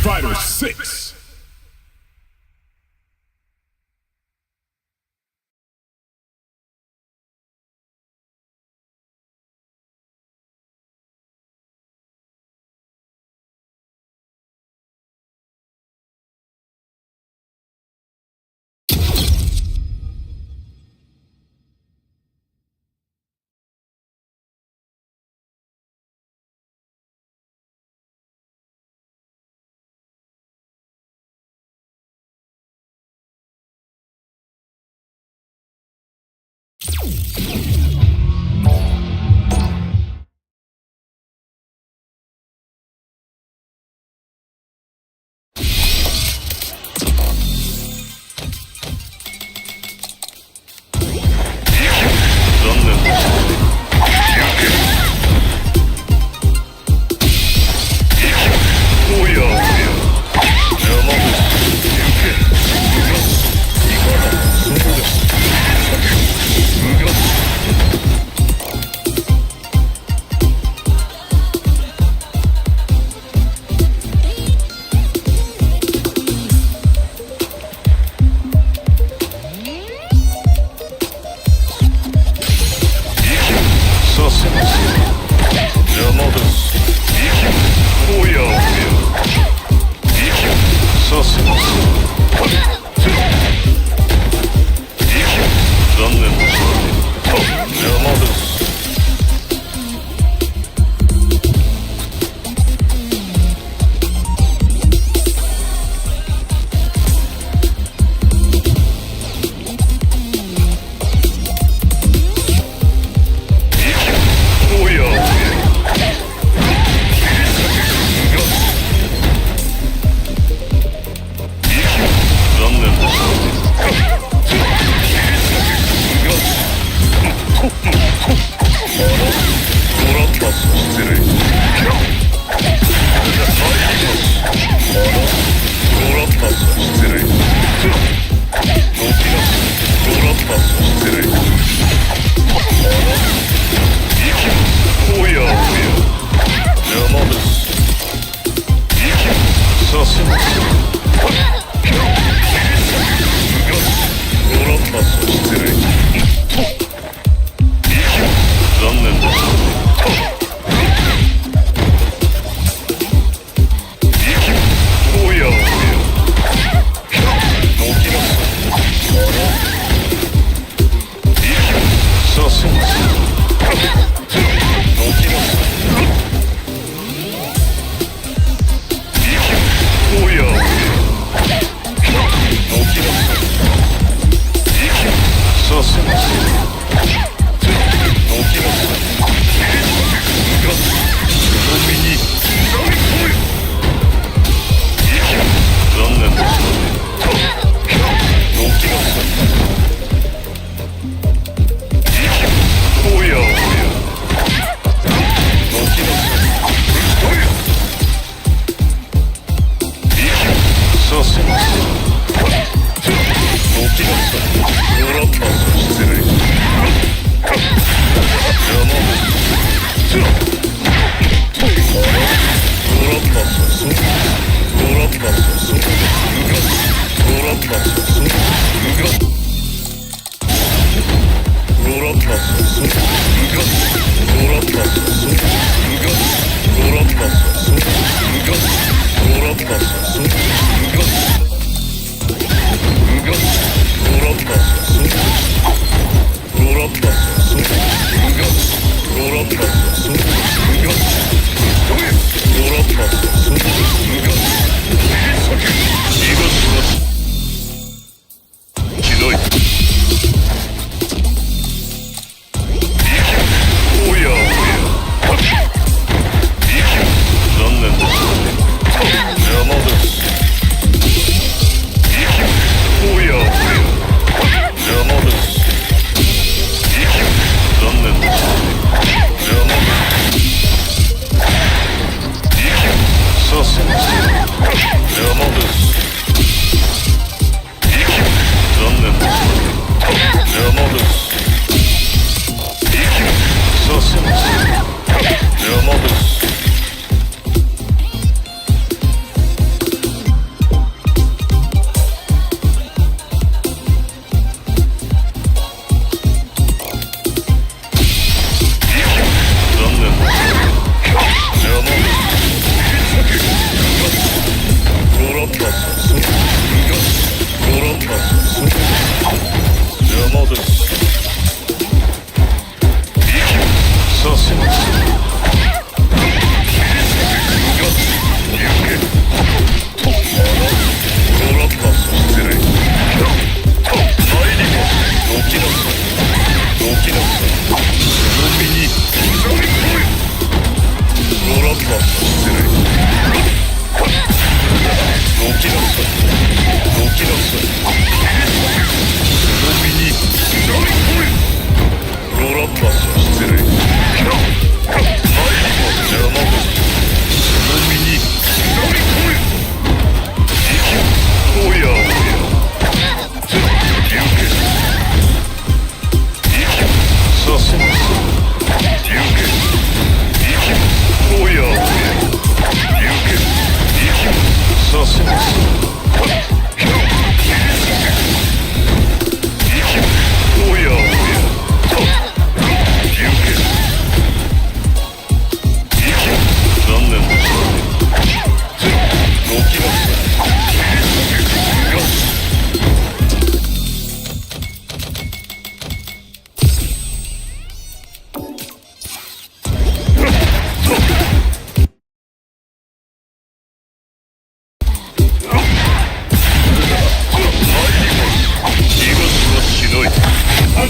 Fighter 6.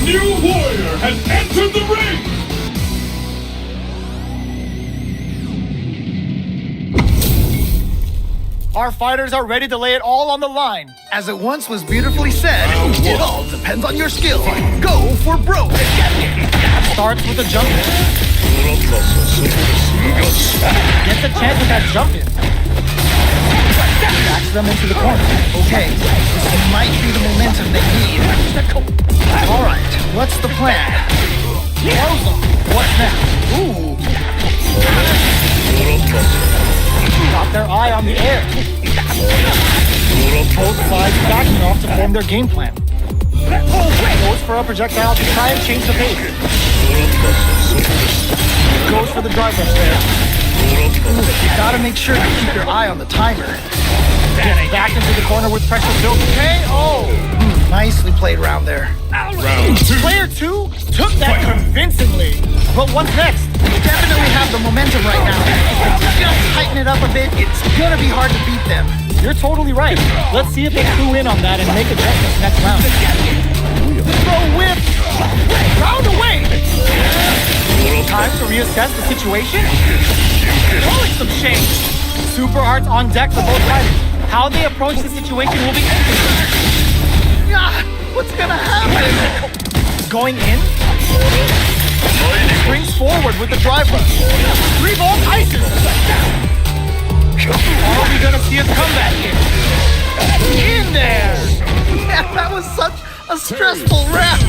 new warrior has entered the ring! Our fighters are ready to lay it all on the line. As it once was beautifully said, it all depends on your skill. Go for broke. Starts with a jump in. Gets a chance with that jump in. Backs them into the corner. Okay, this might be the momentum they need. Alright, what's the plan? Throws them. What's next? Ooh. Got their eye on the air. Both sides backing off to form their game plan. Goes for a projectile to try and change the pace. Goes for the drive rush there. You gotta make sure you keep your eye on the timer. Gets back into the corner with pressure built. KO! Nicely played round there. Round 2. Player 2 took that convincingly. But what's next? You definitely have the momentum right now. If you just tighten it up a bit, it's gonna be hard to beat them. You're totally right. Let's see if they clue in on that and make adjustments next round. Throw whip! Round away! Time to reassess the situation? Throwing some shade. Super arts on deck for both fighters. How they approach the situation will be interesting. Ah, what's gonna happen? Going in? Springs forward with the drive rush. 3-volt ices! Are we gonna see a comeback here? In there! Man, that was such a stressful round.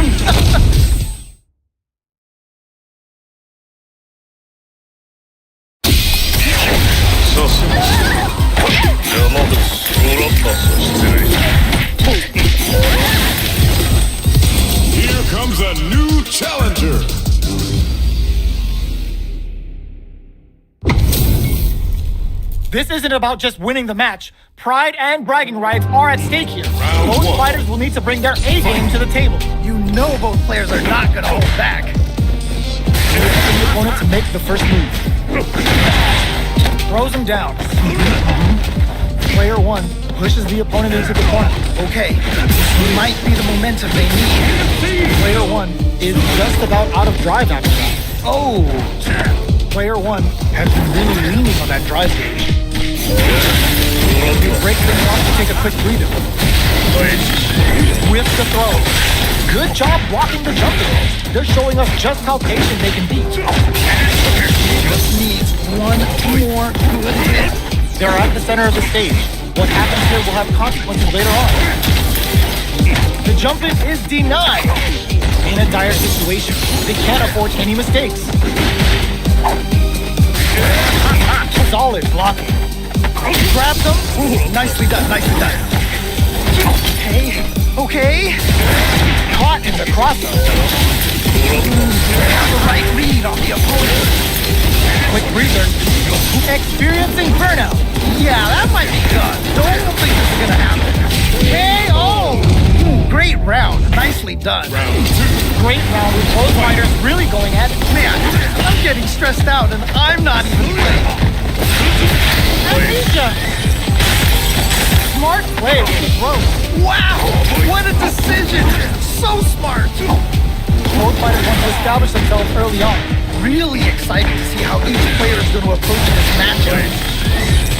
Here comes a new challenger! This isn't about just winning the match. Pride and bragging rights are at stake here. Both fighters will need to bring their A-game to the table. You know both players are not gonna hold back. Wait for the opponent to make the first move. Throws him down. Player 1 pushes the opponent into the corner. Okay, this might be the momentum they need. Player 1 is just about out of drive after that. Oh, Player 1 has been really leaning on that drive gauge. He breaks things off to take a quick breather. With the throw. Good job blocking the jump in. They're showing us just how patient they can be. just needs one more good hit. They're at the center of the stage. What happens here will have consequences later on. The jump in is denied. In a dire situation, they can't afford any mistakes. Solid blocking. Grabs them. Ooh, nicely done, nicely done. Okay. Caught in the crossover. Have the right read on the opponent. Quick breather. Experiencing burnout. Yeah, that might be good. Don't think this is gonna happen. KO! Great round. Nicely done. Round 2. Great round with both fighters really going at it. Man, I'm getting stressed out and I'm not even playing. Amnesia! Smart play with the throw. Wow! What a decision! So smart! Both fighters want to establish themselves early on. Really excited to see how each player is going to approach this matchup.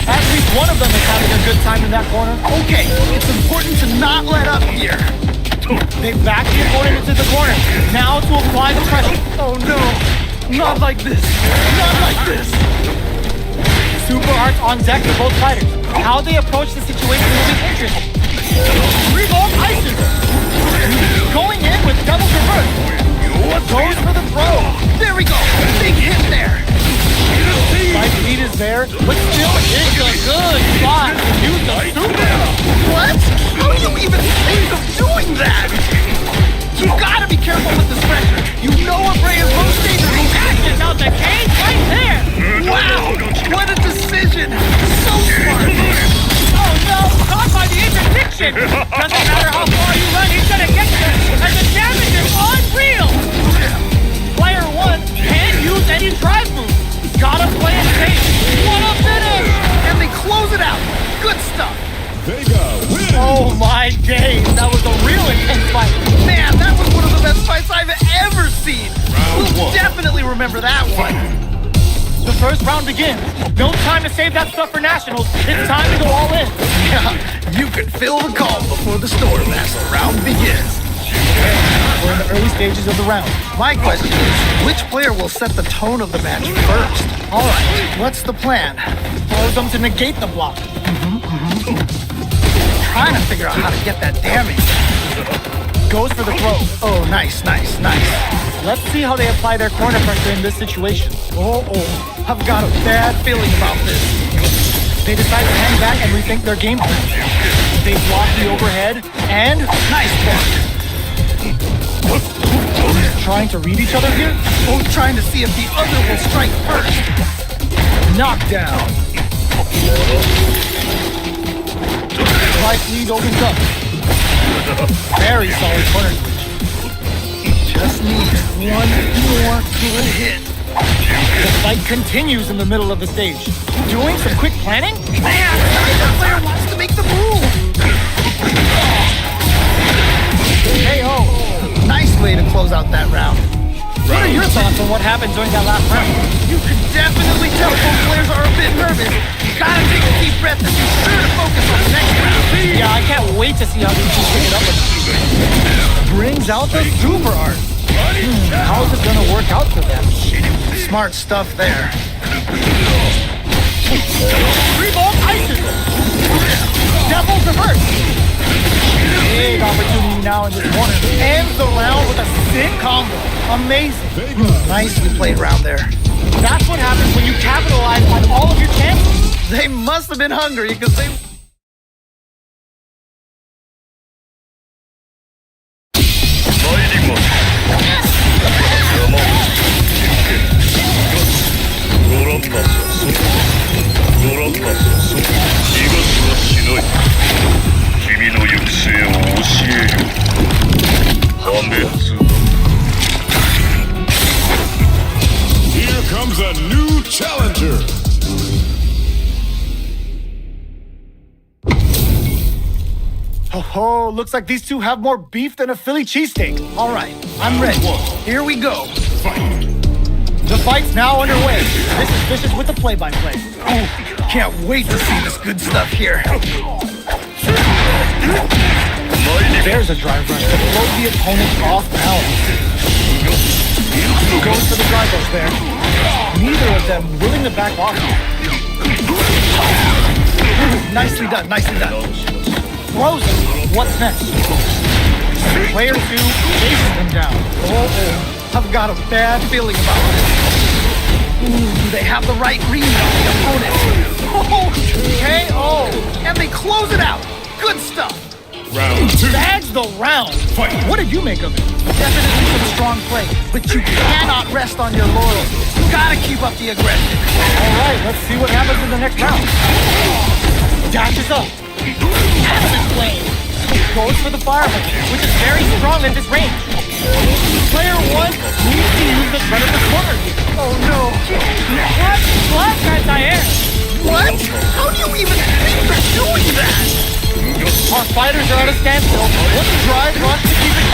At least one of them is having a good time in that corner. Okay, it's important to not let up here. They back the opponent into the corner. Now to apply the pressure. Oh no! Not like this! Not like this! Super arts on deck for both fighters. How they approach the situation will be interesting. 3-volt ices. Going in with double reverse. Goes for the throw. There we go! Big hit there! Right speed is there, but still it's a good spot to use the super. What? How do you even think of doing that? You gotta be careful with this pressure. You know a prey is most dangerous. Action out the cage right there. Wow! What a decision! So smart! Oh no, caught by the interdiction. Doesn't matter how far you run, he's gonna get you. And the damage is unreal. Player 1 can't use any drive moves. Gotta play it safe. What a finish! And they close it out. Good stuff. Vega wins! Oh my days, that was a real intense fight. Man, that was one of the best fights speed. We'll definitely remember that one. The first round begins. No time to save that stuff for nationals. It's time to go all in. Yeah, you can feel the call before the storm as the round begins. We're in the early stages of the round. My question is, which player will set the tone of the match first? All right, what's the plan? Force them to negate the block. Trying to figure out how to get that damage. Goes for the throw. Oh, nice. Let's see how they apply their corner pressure in this situation. Oh, I've got a bad feeling about this. They decide to hang back and rethink their game plan. They block the overhead and Nice block. trying to read each other here. Both trying to see if the other will strike first. Knockdown. Right lead opens up. Very solid corner switch. Just needs one more good hit. The fight continues in the middle of the stage. Doing some quick planning? Man, the player wants to make the move. KO. Nice way to close out that round. What are your thoughts on what happened during that last round? You can definitely tell both players are a bit nervous. You gotta take a deep breath and be sure to focus on the next round. Yeah, I can't wait to see how these two pick it up. Brings out the super art. How is it gonna work out for them? Smart stuff there. 3-ball ices them. Devil's reverse. Big opportunity now in this corner. Ends the round with a sick combo. Amazing. Nicely played round there. That's what happens when you capitalize on all of your chances. They must have been hungry because they... Here comes a new challenger. Oh, looks like these two have more beef than a Philly cheesesteak. All right, I'm ready. Here we go. The fight's now underway. This is Vicious with the play-by-play. Oh, can't wait to see this good stuff here. There's a drive rush to float the opponent off balance. Goes for the drive rush there. Neither of them willing to back off. Nicely done. Throws him. What's next? Player 2 chases him down. Oh, I've got a bad feeling about this. Do they have the right read on the opponent? Oh, KO! And they close it out. Good stuff. Round 2. Bags the round. Fight. What did you make of it? Definitely some strong play, but you cannot rest on your laurels. You gotta keep up the aggression. All right, let's see what happens in the next round. Dashes up. Acid flame. Goes for the fireman, which is very strong at this range. Player 1 needs to use the threat of the corner here. Oh no. What? Blast anti-air. What? How do you even think of doing that? Our fighters are at a standstill. What's the drive rush to keep it?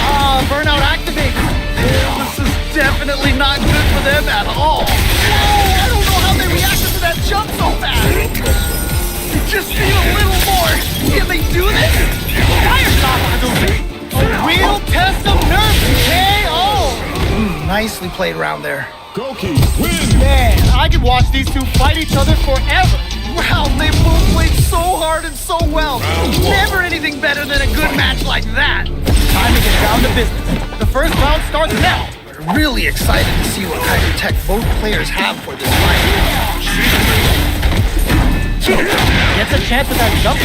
Burnout activates. This is definitely not good for them at all. Oh, I don't know how they reacted to that jump so fast. You just need a little more. Can they do this? Fire stop on the A real test of nerve. KO. Nicely played round there. Goki wins. Man, I could watch these two fight each other forever. Wow, they both played so hard and so well. Never anything better than a good match like that. Time to get down to business. The first round starts now. We're really excited to see what kind of tech both players have for this fight. Gets a chance at that jump.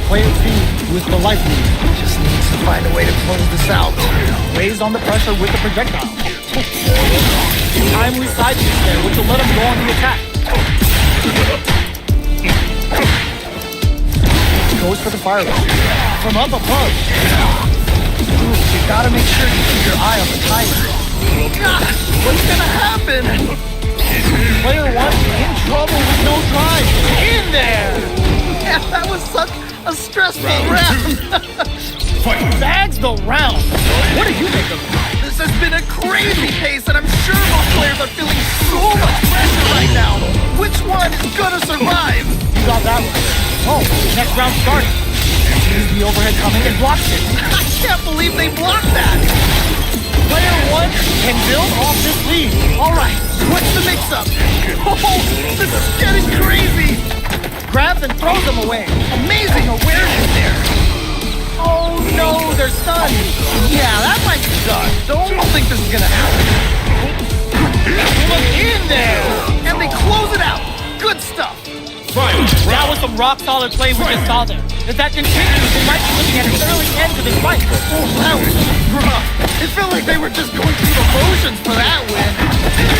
Player 2 with the life lead. Just needs to find a way to close this out. Weighs on the pressure with the projectile. Timely side kick there, which will let him go on the attack. Goes for the fire rush. From up above. You gotta make sure you keep your eye on the timer. Gosh, what's gonna happen? Player 1 in trouble with no drive. In there! Yeah, that was such a stressful round. Fight. Bags the round. What do you make of it? This has been a crazy pace, and I'm sure both players are feeling so much pressure right now. Which one is gonna survive? You got that one. Oh, next round starting. Sees the overhead coming and blocks it. I can't believe they blocked that. Player one can build off this lead. All right, what's the mix-up? Oh, this is getting crazy. Grabs and throws them away. Amazing awareness there. Oh no, they're stunned. Yeah, that might be done. Don't think this is gonna happen. Look in there. And they close it out. Good stuff. That was some rock-solid play we just saw there. If that continues, we might be looking at an early end to this fight. Oh, that was rough. It felt like they were just going through the motions for that win.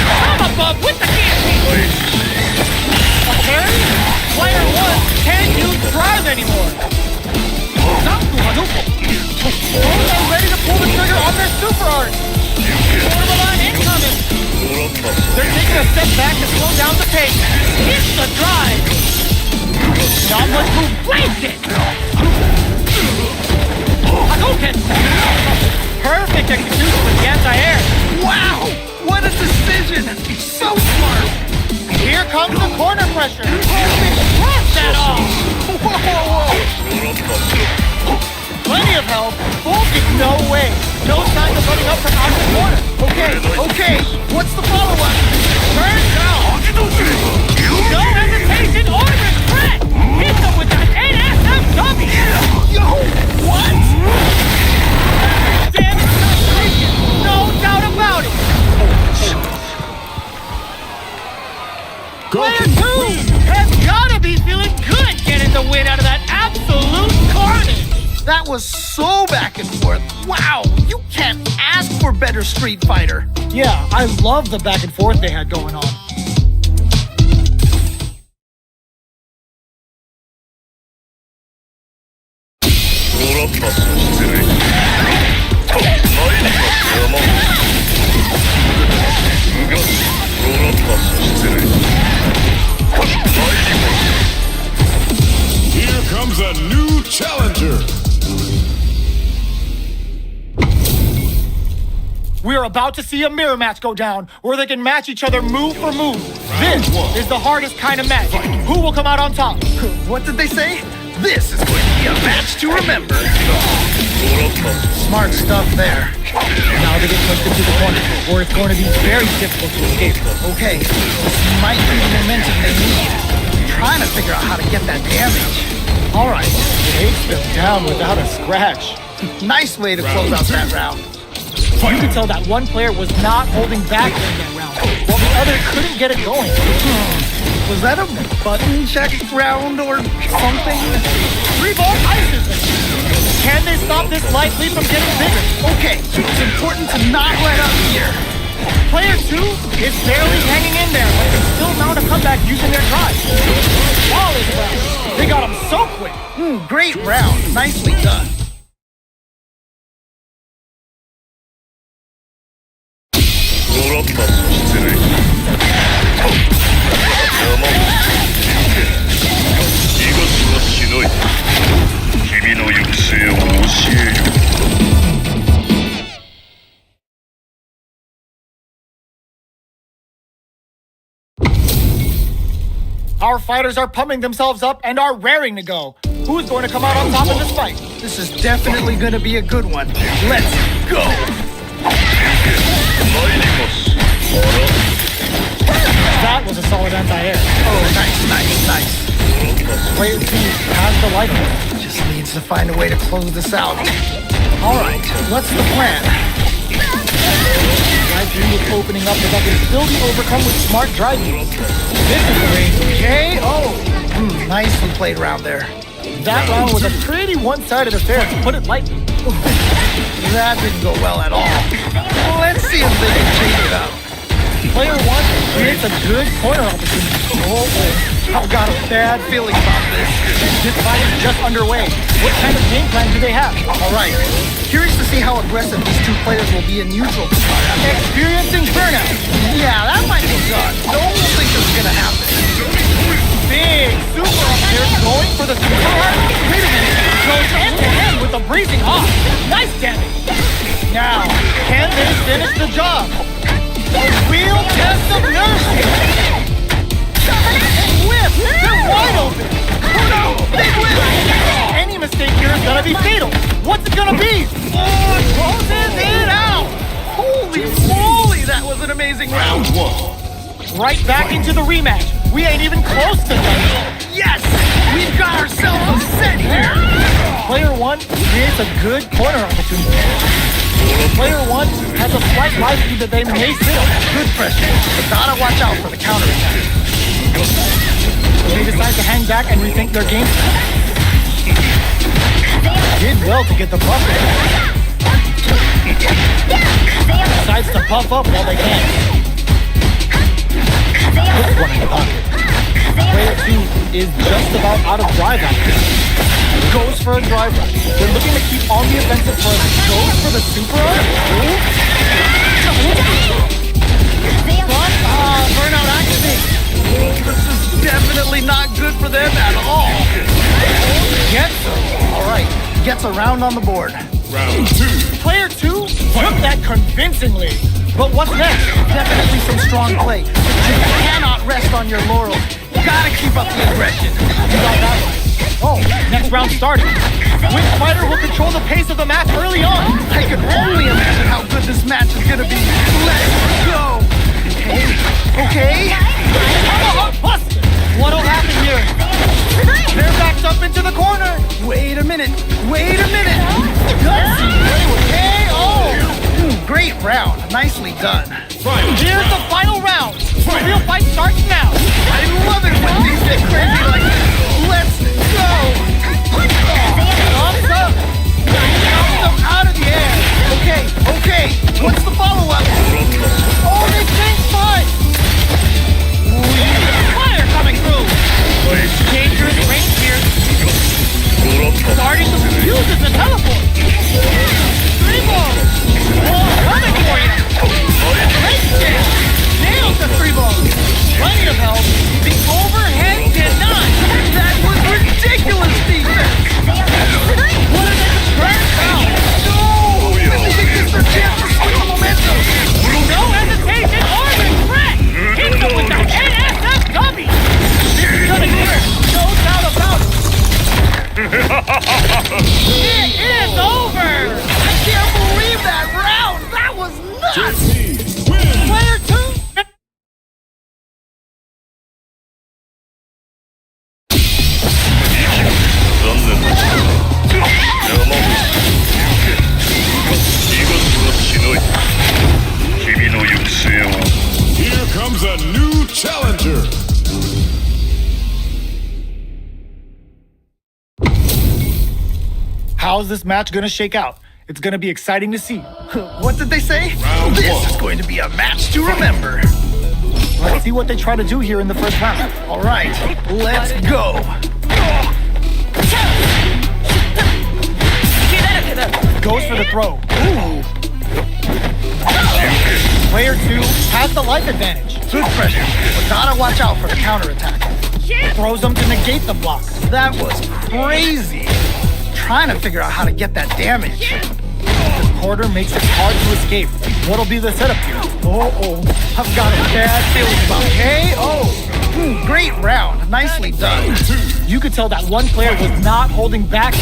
Come above with the guillotine. Okay, player one can't use drive anymore. Not to Hadouken. Both are ready to pull the trigger on their super art. Borderline incoming. They're taking a step back to slow down the pace. Hit the drive. Not much room. Blazed it. Hadouken. Perfect execution with the anti-air. Wow, what a decision. So smart. Here comes the corner pressure. Blast that off. Whoa. Plenty of help. Focus, no way. No signs of running up from out the corner. Okay, what's the follow-up? Turn down. No hesitation or regret. Hit them with that 8SMW. Yo, what? Damage not taken. No doubt about it. Player two has gotta be feeling good getting the win out of that absolute carnage. That was so back and forth. Wow, you can't ask for better Street Fighter. Yeah, I love the back and forth they had going on. Here comes a new challenger. We are about to see a mirror match go down, where they can match each other move for move. This is the hardest kind of match. Who will come out on top? What did they say? This is going to be a match to remember. Smart stuff there. Now they get pushed into the corner, where it's going to be very difficult to escape. Okay, this might be the momentum they need. I'm trying to figure out how to get that damage. All right, takes them down without a scratch. Nice way to close out that round. You could tell that one player was not holding back during that round, while the other couldn't get it going. Was that a button check round or something? 3 ball ices them. Can they stop this light lead from getting bigger? Okay, it's important to not let up here. Player 2 is barely hanging in there, but they still mount a comeback using their drive. Ball is well. They got him so quick. Great round. Nicely done. Our fighters are pumping themselves up and are raring to go. Who's going to come out on top in this fight? This is definitely going to be a good one. Let's go! That was a solid anti-air. Oh, nice. Player 2 has the light on. Just needs to find a way to close this out. All right, what's the plan? Drive 3 is opening up, but that can still be overcome with smart drive use. This is the range. KO! Nicely played round there. That round was a pretty one-sided affair, to put it lightly. That didn't go well at all. Let's see if they can change it up. Player 1 creates a good corner opportunity. I've got a bad feeling about this. This fight is just underway. What kind of game plan do they have? All right. Curious to see how aggressive these two players will be in neutral to start out. Experiencing burnout. Yeah, that might be done. Don't think this is gonna happen. Big super up there, going for the super hard. Wait a minute. Goes hand to hand with the breathing off. Nice damage. Now, can they finish the job. A real test of nerve here. Whip! They're wide open! Oh no! Big whip! Any mistake here is gonna be fatal. What's it gonna be? Oh, it closes it out! Holy moly, that was an amazing round. Right back into the rematch. We ain't even close to done. Yes! We've got ourselves a set here! Player 1 creates a good corner opportunity. Player 1 has a slight likelihood that they may sit on. Good pressure, but gotta watch out for the counterattack. They decide to hang back and rethink their game plan. Did well to get the buff in. Decides to puff up while they can. Puts one in the pocket. Player 2 is just about out of drive after. Goes for a drive run. They're looking to keep on the offensive first. Goes for the super arm. Burnout activate. This is definitely not good for them at all. Alright, gets a round on the board. Round 2. Player 2 took that convincingly. But what's next? Definitely some strong play. But you cannot rest on your laurels. Gotta keep up the aggression. You got that one. Oh, next round starting. Which fighter will control the pace of the match early on? I can only imagine how good this match is gonna be. Let's go! Okay? Busted! What'll happen here? They're backed up into the corner. Wait a minute. Gutsy. KO! Great round. Nicely done. Here's the final round. The real fight starts now. I love it when things get crazy like this. Let's go! Thumbs up. Knocked them out of the air. Okay. What's the follow-up? Oh, they changed sides. Fire coming through. Dangerous range here. Starting to use the teleport. Three balls. Oh, coming for you. Great jam. Nailed the three balls. Plenty of help. The overhead denied. That was ridiculous defense. What are they concerned about? No! They think this is their chance to swing the momentum. No hesitation or regret. Hit them with the NSFW. This is gonna get her. No doubt about it. It is over. I can't believe that round. That was nuts. Player 2. Here comes a new challenger. How's this match gonna shake out? It's gonna be exciting to see. What did they say? Round This one. is going to be a match to remember. Let's see what they try to do here in the first round. All right, let's go. Goes for the throw. Ooh, Player 2 has the life advantage. good pressure, but gotta watch out for the counterattack. Throws them to negate the block. That was crazy. Trying to figure out how to get that damage. The quarter makes it hard to escape. What'll be the setup here? I've got a bad feeling about KO. Great round, nicely done. You could tell that one player was not holding back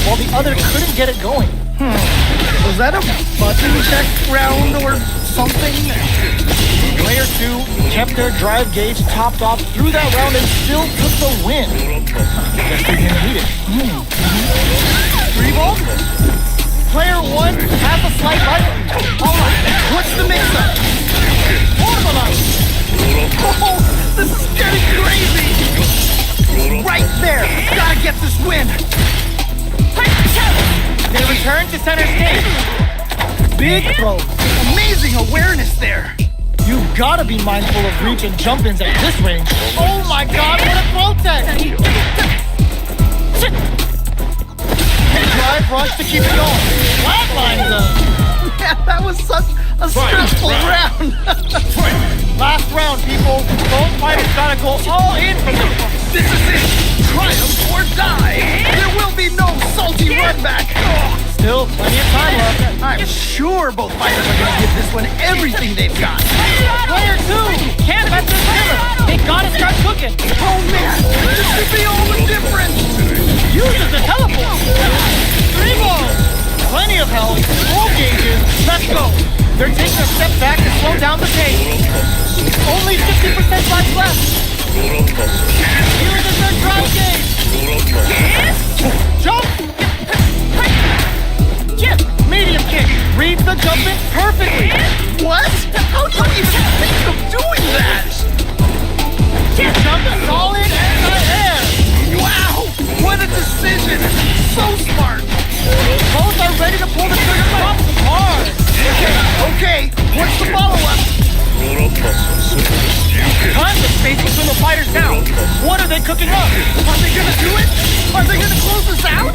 while the other couldn't get it going. Was that a button check round or something? Player 2 kept their drive gauge topped off through that round and still took the win. Guess they didn't need it. Three ball? Player 1 has a slight life. Alright, what's the mix-up? Oh, this is getting crazy! Right there! Gotta get this win! They return to center stage. Big throw. Amazing awareness there! You've gotta be mindful of reach and jump-ins at this range. Oh my god, what a throw tech! Drive rush to keep it going. Flatline though. Man, that was such a stressful round! Last round, people. Both fighters gotta go all in from the front. This is it! Triumph or die! There will be no salty run back! Still plenty of time left. I'm sure both fighters are gonna give this one everything they've got. Player 2 can't let this simmer. They gotta start cooking. Oh man, this could be all the difference. Uses the teleport. 3 balls. Plenty of health. Full gauges. Let's go. They're taking a step back to slow down the pace. Only 50% life left. Uses their drive gauge. Jump. Chip. Medium kick. Reads the jump in perfectly. What? How do you even think of doing that? Chip jump is solid anti-air. Wow, what a decision. So smart. Both are ready to pull the trigger from hard. Okay, what's the follow-up? Tons of space between the fighters now. What are they cooking up? Are they gonna do it? Are they gonna close this out?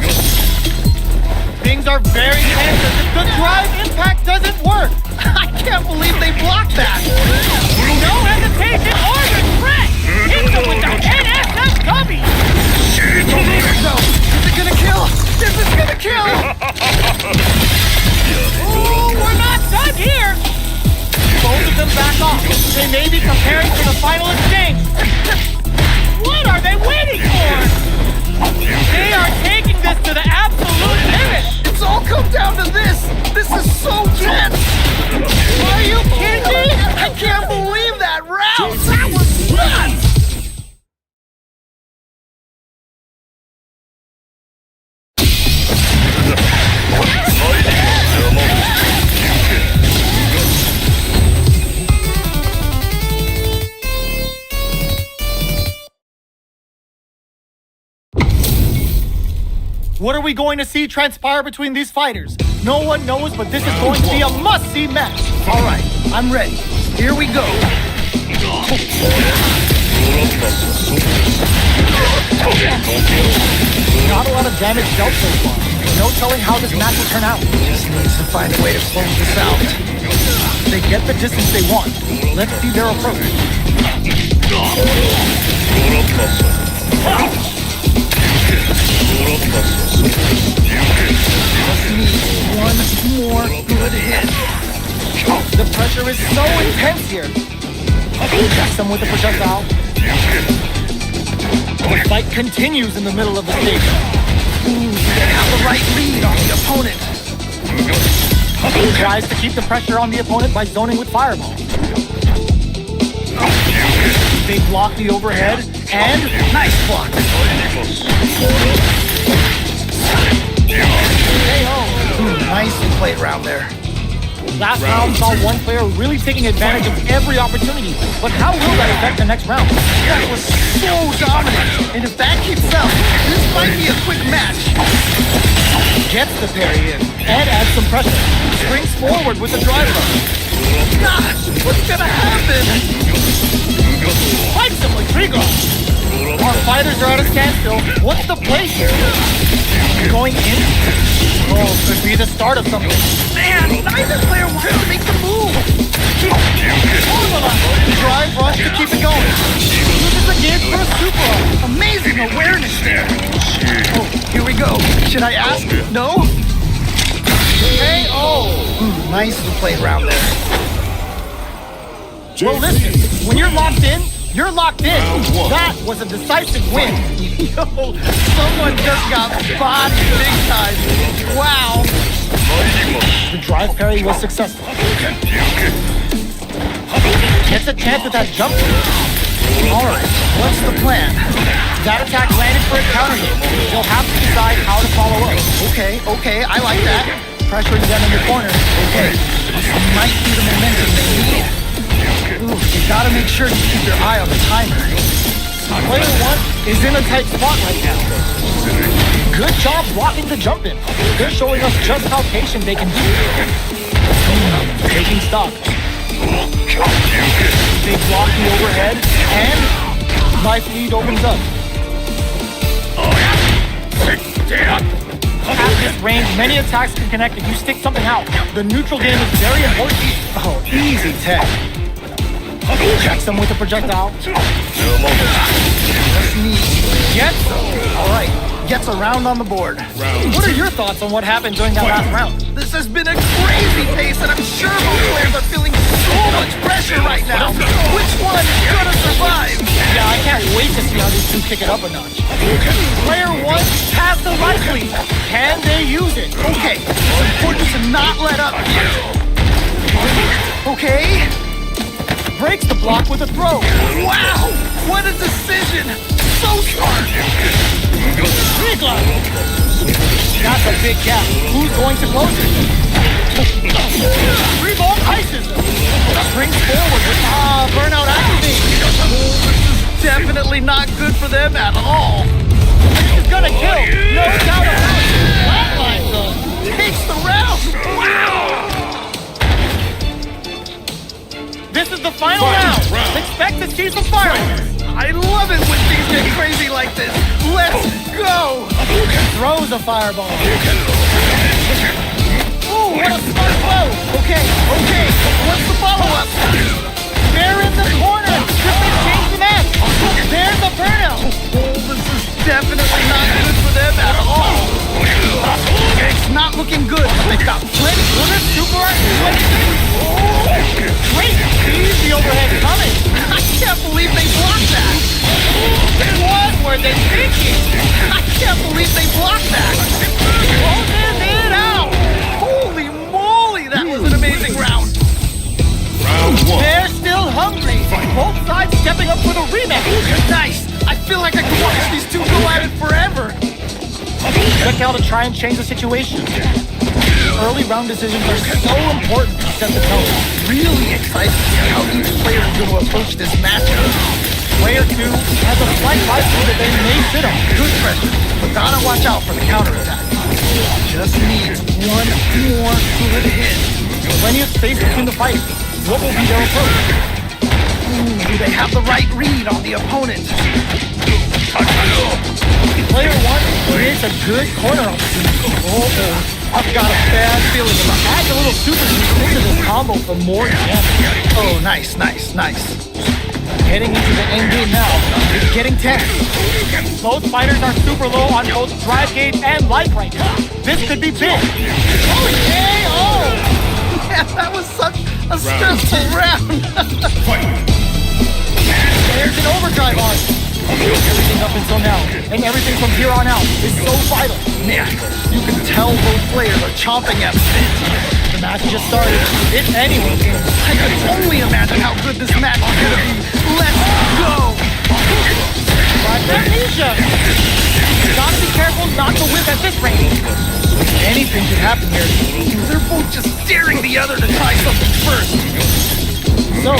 Things are very tense as the drive impact doesn't work. I can't believe they blocked that. No hesitation or regret. Hit them with the NSFW. No, is it gonna kill? Is it gonna kill? Ooh, we're not done here. Both of them back off. They may be preparing for the final exchange. What are they waiting for? They are taking this to the absolute limit. It's all come down to this. This is so tense. Are you kidding me? I can't believe that round. That was nuts. What are we going to see transpire between these fighters? No one knows, but this is going to be a must-see match. All right, I'm ready. Here we go. Not a lot of damage dealt so far. No telling how this match will turn out. Just needs to find a way to close this out. They get the distance they want. Let's see their approach. Just needs one more good hit. The pressure is so intense here. Got some with the projectile. The fight continues in the middle of the stage. They have the right read on the opponent. He tries to keep the pressure on the opponent by zoning with fireball. They block the overhead, and Nice block. Nicely played round there. last round saw one player really taking advantage of every opportunity. But how will that affect the next round? That was so dominant. And if that keeps up, this might be a quick match. Gets the parry in and adds some pressure. Springs forward with the drive rush. Gosh, what's gonna happen? Fights him with Trigo. Our fighters are at a standstill. What's the play here? Going in? Oh, could be the start of something. Man, neither player wants to make the move. Drive rush to keep it going. Uses the gauge for a super. Amazing awareness there. Oh, here we go. Should I ask? No? KO. Nicely played round there. Well, listen, when you're locked in, you're locked in. That was a decisive win. Yo, someone just got bodied big time. Wow. The drive parry was successful. Gets a chance with that jump. All right, what's the plan? That attack landed for a counter hit. You'll have to decide how to follow up. Okay, I like that. Pressuring them in the corner. Okay, this might be the momentum they need. Ooh, you gotta make sure you keep your eye on the timer. Player one is in a tight spot right now. Good job blocking the jump in. They're showing us just how patient they can be. Taking stock. They block the overhead, and life lead opens up. At this range, many attacks can connect if you stick something out. The neutral game is very important. Oh, easy tech. Checks them with a projectile. Just need. Gets them. All right, gets a round on the board. What are your thoughts on what happened during that last round? This has been a crazy pace, and I'm sure both players are feeling so much pressure right now. Which one is gonna survive? Yeah, I can't wait to see how these two kick it up a notch. Player one has the right lead. Can they use it? Okay, it's important to not let up here. Okay. Breaks the block with a throw. Wow! What a decision! So smart! Trigla! That's a big gap. Who's going to close it? Three ball ices. Springs forward with burnout activated. Definitely not good for them at all. He's gonna kill. No doubt about it. Flatline though. Takes the round. Wow! This is the final round. Expect to see some fireworks. I love it when things get crazy like this. Let's go! Throws a fireball. Ooh, what a smart throw. Okay, what's the follow-up? They're in the corner. Just they change the match. There's the burnout. Oh, this is definitely not good for them at all. It's not looking good, but they've got plenty. Will this super great. Easy overhead coming. I can't believe they blocked that. What were they thinking? I can't believe they blocked that. Closes it out. Holy moly, that was an amazing round. Round one. They're still hungry. Both sides stepping up for the rematch. Nice. I feel like I could watch these two go at it forever. Check out to try and change the situation. Early round decisions are so important to set the tone. Really excited to see how each player is going to approach this matchup. Player two has a slight right foot that they may sit on. Good pressure, but gotta watch out for the counterattack. Just needs one more good hit. Plenty of space between the fighters. What will be their approach? Do they have the right read on the opponent? Player one creates a good corner opportunity. I've got a bad feeling about it. Add a little super juice into this combo for more damage. Oh, nice. Heading into the end game now. It's getting tense. Both fighters are super low on both drive gauge and life right now. This could be big. Oh, Yeah, that was such a stressful round. There's an overdrive on. Everything up until now, and everything from here on out is so vital. Man, you can tell both players are chomping at the bit. The match just started. It's anyone's game. I can only imagine how good this match is gonna be. Let's go! Amnesia! Gotta be careful not to whip at this range. Anything could happen here. They're both just daring the other to try something first. So,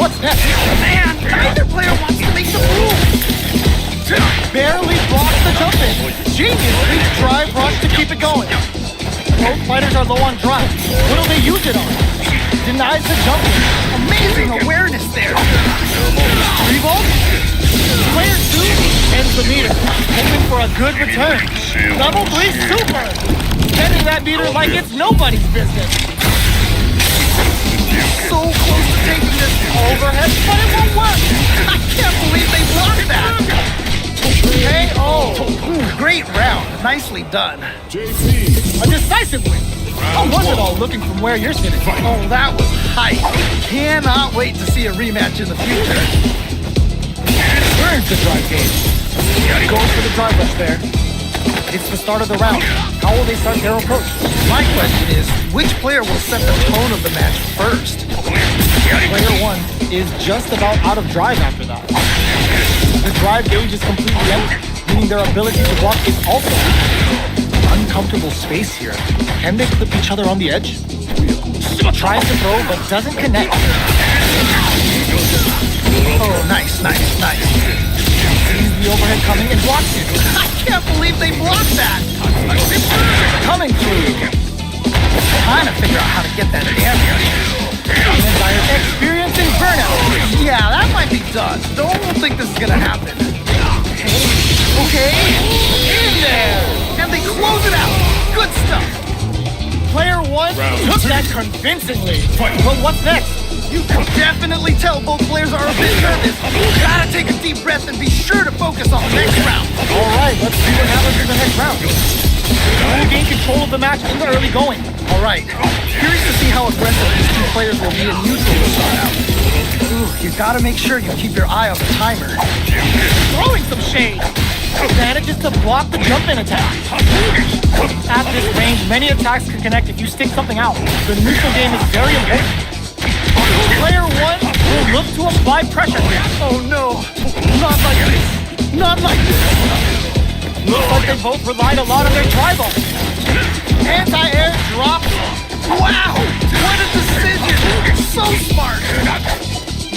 what's next? Man, neither player wants to make the move. Barely blocks the jump in. Genius leads drive rush to keep it going. Both fighters are low on drive. What'll they use it on? Denies the jump in. Amazing awareness there. Three ball? Player two ends the meter, hoping for a good return. Double three super! Bending that meter like it's nobody's business. So close to taking this Overhead, but it won't work! I can't believe they blocked that. KO! Great round. Nicely done. A decisive win! I wasn't all looking from where you're sitting. Oh, that was hype. Cannot wait to see a rematch in the future. Burns the drive gauge. Goes for the drive rush there. It's the start of the round. How will they start their approach? My question is, which player will set the tone of the match first? Player one is just about out of drive after that. The drive gauge is completely empty, meaning their ability to block is also uncomfortable space here. Can they clip each other on the edge? Tries to throw, but doesn't connect. Oh, nice. Sees the overhead coming and blocks it. I can't believe they blocked that. Coming through. Trying to figure out how to get that damage. Experiencing burnout. Yeah, that might be done. Don't think this is gonna happen. Okay. In there. And they close it out. Good stuff. Player one took that convincingly. But what's next? You can definitely tell both players are a bit nervous. Gotta take a deep breath and be sure to focus on the next round. Alright, let's see what happens in the next round. We'll gain control of the match in the early going. Alright, curious to see how aggressive these two players will be in neutral to start out. Ooh, you gotta make sure you keep your eye on the timer. Throwing some shade. Manages to block the jump-in attack. At this range, many attacks can connect if you stick something out. The neutral game is very important. Player 1 will look to apply pressure here. Oh no, not like this. Not like this. Looks like they both relied a lot on their drive ball. Anti-air drop. Wow, what a decision. So smart.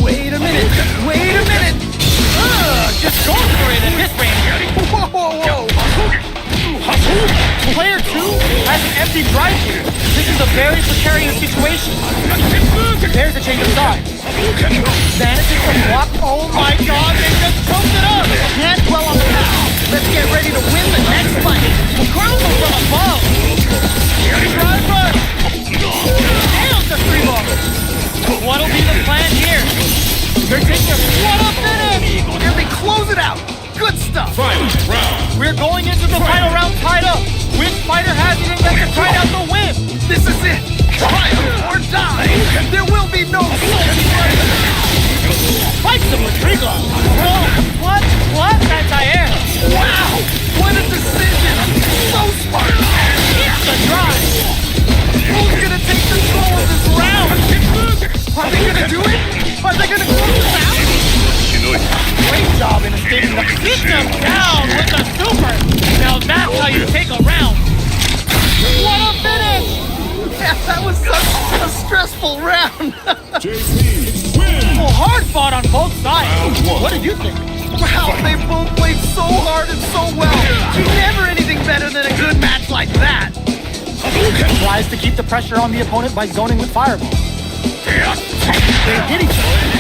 Wait a minute, wait a minute. Just going for it at this range. Whoa, whoa, whoa. Player 2 has an empty drive here. This is a very precarious situation. There's a change of sides. Manages to block. Oh my god, they just choked it up. Can't dwell on the past. Let's get ready to win the next fight. Crumble from above. Drive rush. Nails the 3-ball. What'll be the plan here? They're taking a what a finish. And they close it out. Good stuff. Final round. We're going into the final round tied up. Which fighter has it in them to try out the win? This is it. Triumph or die. There will be no Fight some Rodrigo. What? Anti-air. Wow, what a decision. So smart. It's a drive. Who's gonna take control of this round? Are they gonna do it? Are they gonna close this out? Great job in escaping the system down with the super. Now that's how you take a round. What a finish! Yeah, that was such a stressful round. JP win. Well, hard fought on both sides. Round 1. What did you think? Wow, they both played so hard and so well. Never anything better than a good match like that. Tries to keep the pressure on the opponent by zoning with fireball. They hit each other.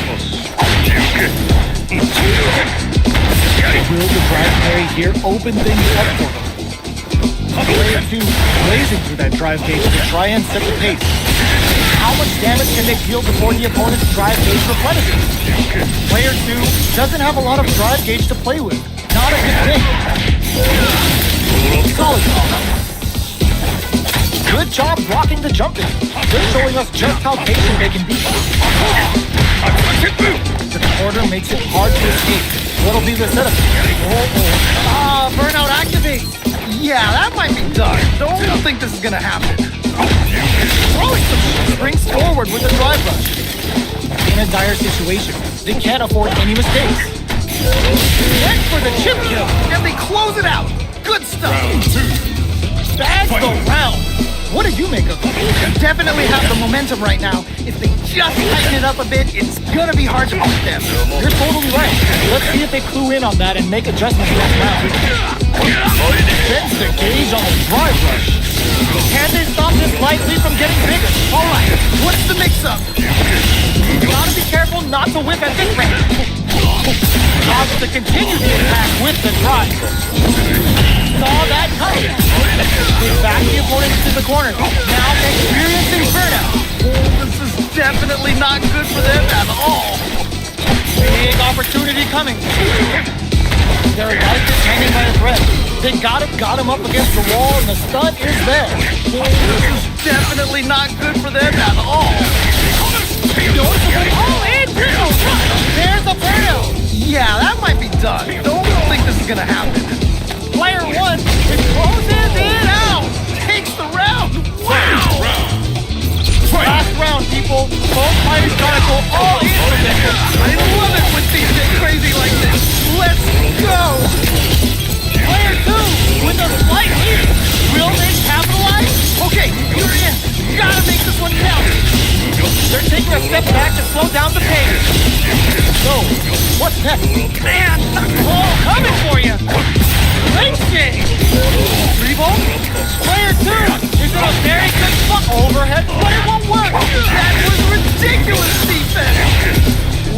Will the drive carry here open things up for them? Player 2 blazing through that drive gauge to try and set the pace. How much damage can they deal before the opponent's drive gauge replenishes? Player 2 doesn't have a lot of drive gauge to play with. Not a good thing. Solid job. Good job blocking the jumping. They're showing us just how patient they can be. The corner makes it hard to escape. What'll be the setup? Burnout activates. Yeah, that might be done. Don't think this is gonna happen. Throwing some springs forward with a drive rush. In a dire situation, they can't afford any mistakes. Went for the chip kill. And they close it out. Good stuff. Round 2. Bags the round. What did you make of it? They definitely have the momentum right now. If they just tighten it up a bit, it's gonna be hard to beat them. You're totally right. Let's see if they clue in on that and make adjustments next round. Sends the gauge on the drive rush. Can they stop this light lead from getting bigger? All right, what's the mix-up? Gotta be careful not to whip at this range. Tries to continue the attack with the drive. Saw that coming. They back the opponent into the corner. Now experiencing burnout. Oh, this is definitely not good for them at all. Big opportunity coming. Their life is hanging by a thread. They got him up against the wall, and the stun is there. Oh, this is definitely not good for them at all. Oh, and there's a burnout. Yeah, that might be done. Don't think this is gonna happen. Player 1 is closing it out. Takes the round. Final round. Last round, people. Both fighters gotta go all in for this. I love it when things get crazy like this. Let's go. Player 2 with a slight lead. Will they capitalize? Okay, you're in. Gotta make this one count. They're taking a step back to slow down the pace. So, what's next? Man, Oh, coming for you. Great shake. 3-ball. Player 2 is in a very good spot. Overhead, but it won't work. that was ridiculous defense.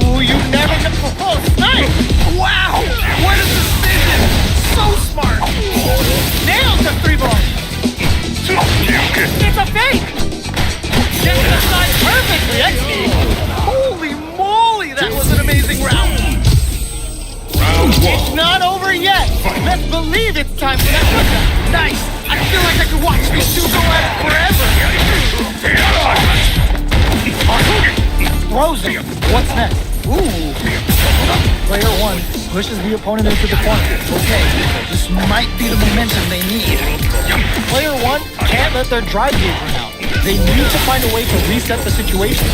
Ooh, you never get oh, nice. Wow, what a decision. So smart. Nails the 3-ball. It's a fake. Gets the side perfectly, XP. believe it's time for that one. Nice! I feel like I could watch these two go at it forever! Throws him. What's next? Ooh! Player 1 pushes the opponent into the corner. Okay, this might be the momentum they need. Player 1 can't let their drive gauge run out. They need to find a way to reset the situation.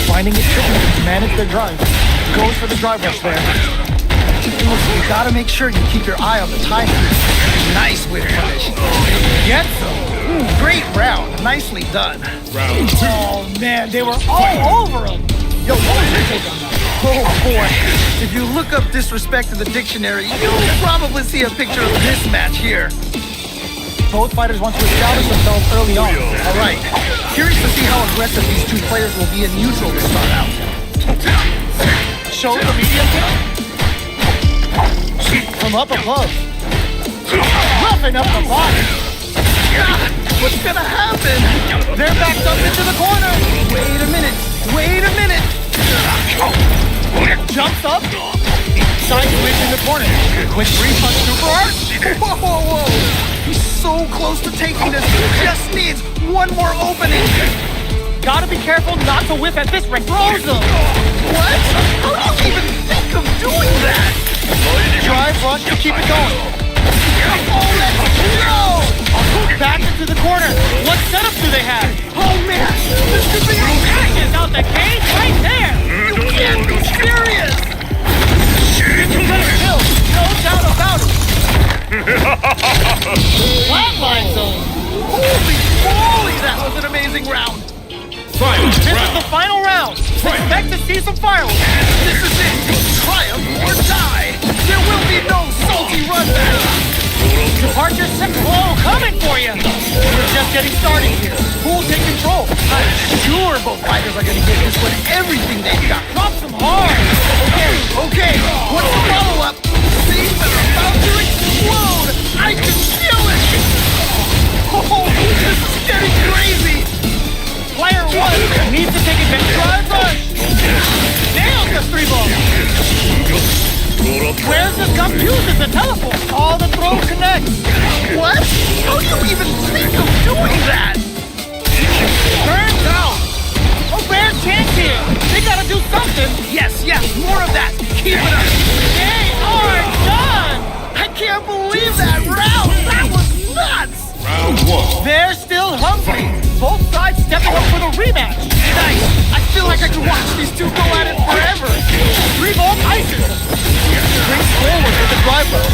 Finding it tricky to manage their drive. Goes for the drive rush there. You gotta make sure you keep your eye on the timer. Nice whip punish. Gets him. Great round. Nicely done. Round 2. Oh man, they were all over him. Yo, what was your take on that? Oh boy. If you look up disrespect in the dictionary, you'll probably see a picture of this match here. Both fighters want to establish themselves early on. All right. Curious to see how aggressive these two players will be in neutral to start out. Show the medium kick. From up above. Roughing up the body. God, what's gonna happen? They're backed up into the corner. Wait a minute. Wait a minute. Jumps up. Side switch in the corner. Quick three punch super hard. Whoa, whoa, whoa. He's so close to taking this. He just needs one more opening. Gotta be careful not to whiff at this rate. Throws him. What? How do you even think of doing that? Drive rush to keep it going. Oh, let's go! Back into the corner. What setup do they have? Oh, man. This could be Crashes out the cage right there. You can't be serious! Still, no doubt about it. Flatline zone. Holy moly, that was an amazing round! Final This is round. the final round. Expect to see some fireworks. This is it! Triumph or die! There will be no salty run back! Departure set. Whoa, coming for you. We're just getting started here. Who will take control? I'm sure both fighters are gonna give this one everything they've got. Drops them hard. Okay, what's the follow-up? Things are about to explode! I can feel it! Oh, this is getting crazy! Player 1 needs to take advantage. Drive rush. Nails the 3-ball. Where's the gum uses the teleport? All the throw connects. What? How do you even think of doing that? Turns out. A rare chance here. They gotta do something. Yes, more of that. Keep it up. They are done. I can't believe that round. That was nuts. Round 1. They're still hungry. Both sides stepping up for the rematch. Nice. I feel like I could watch these two go at it forever. 3-ball ices. Brings forward with the drive rush.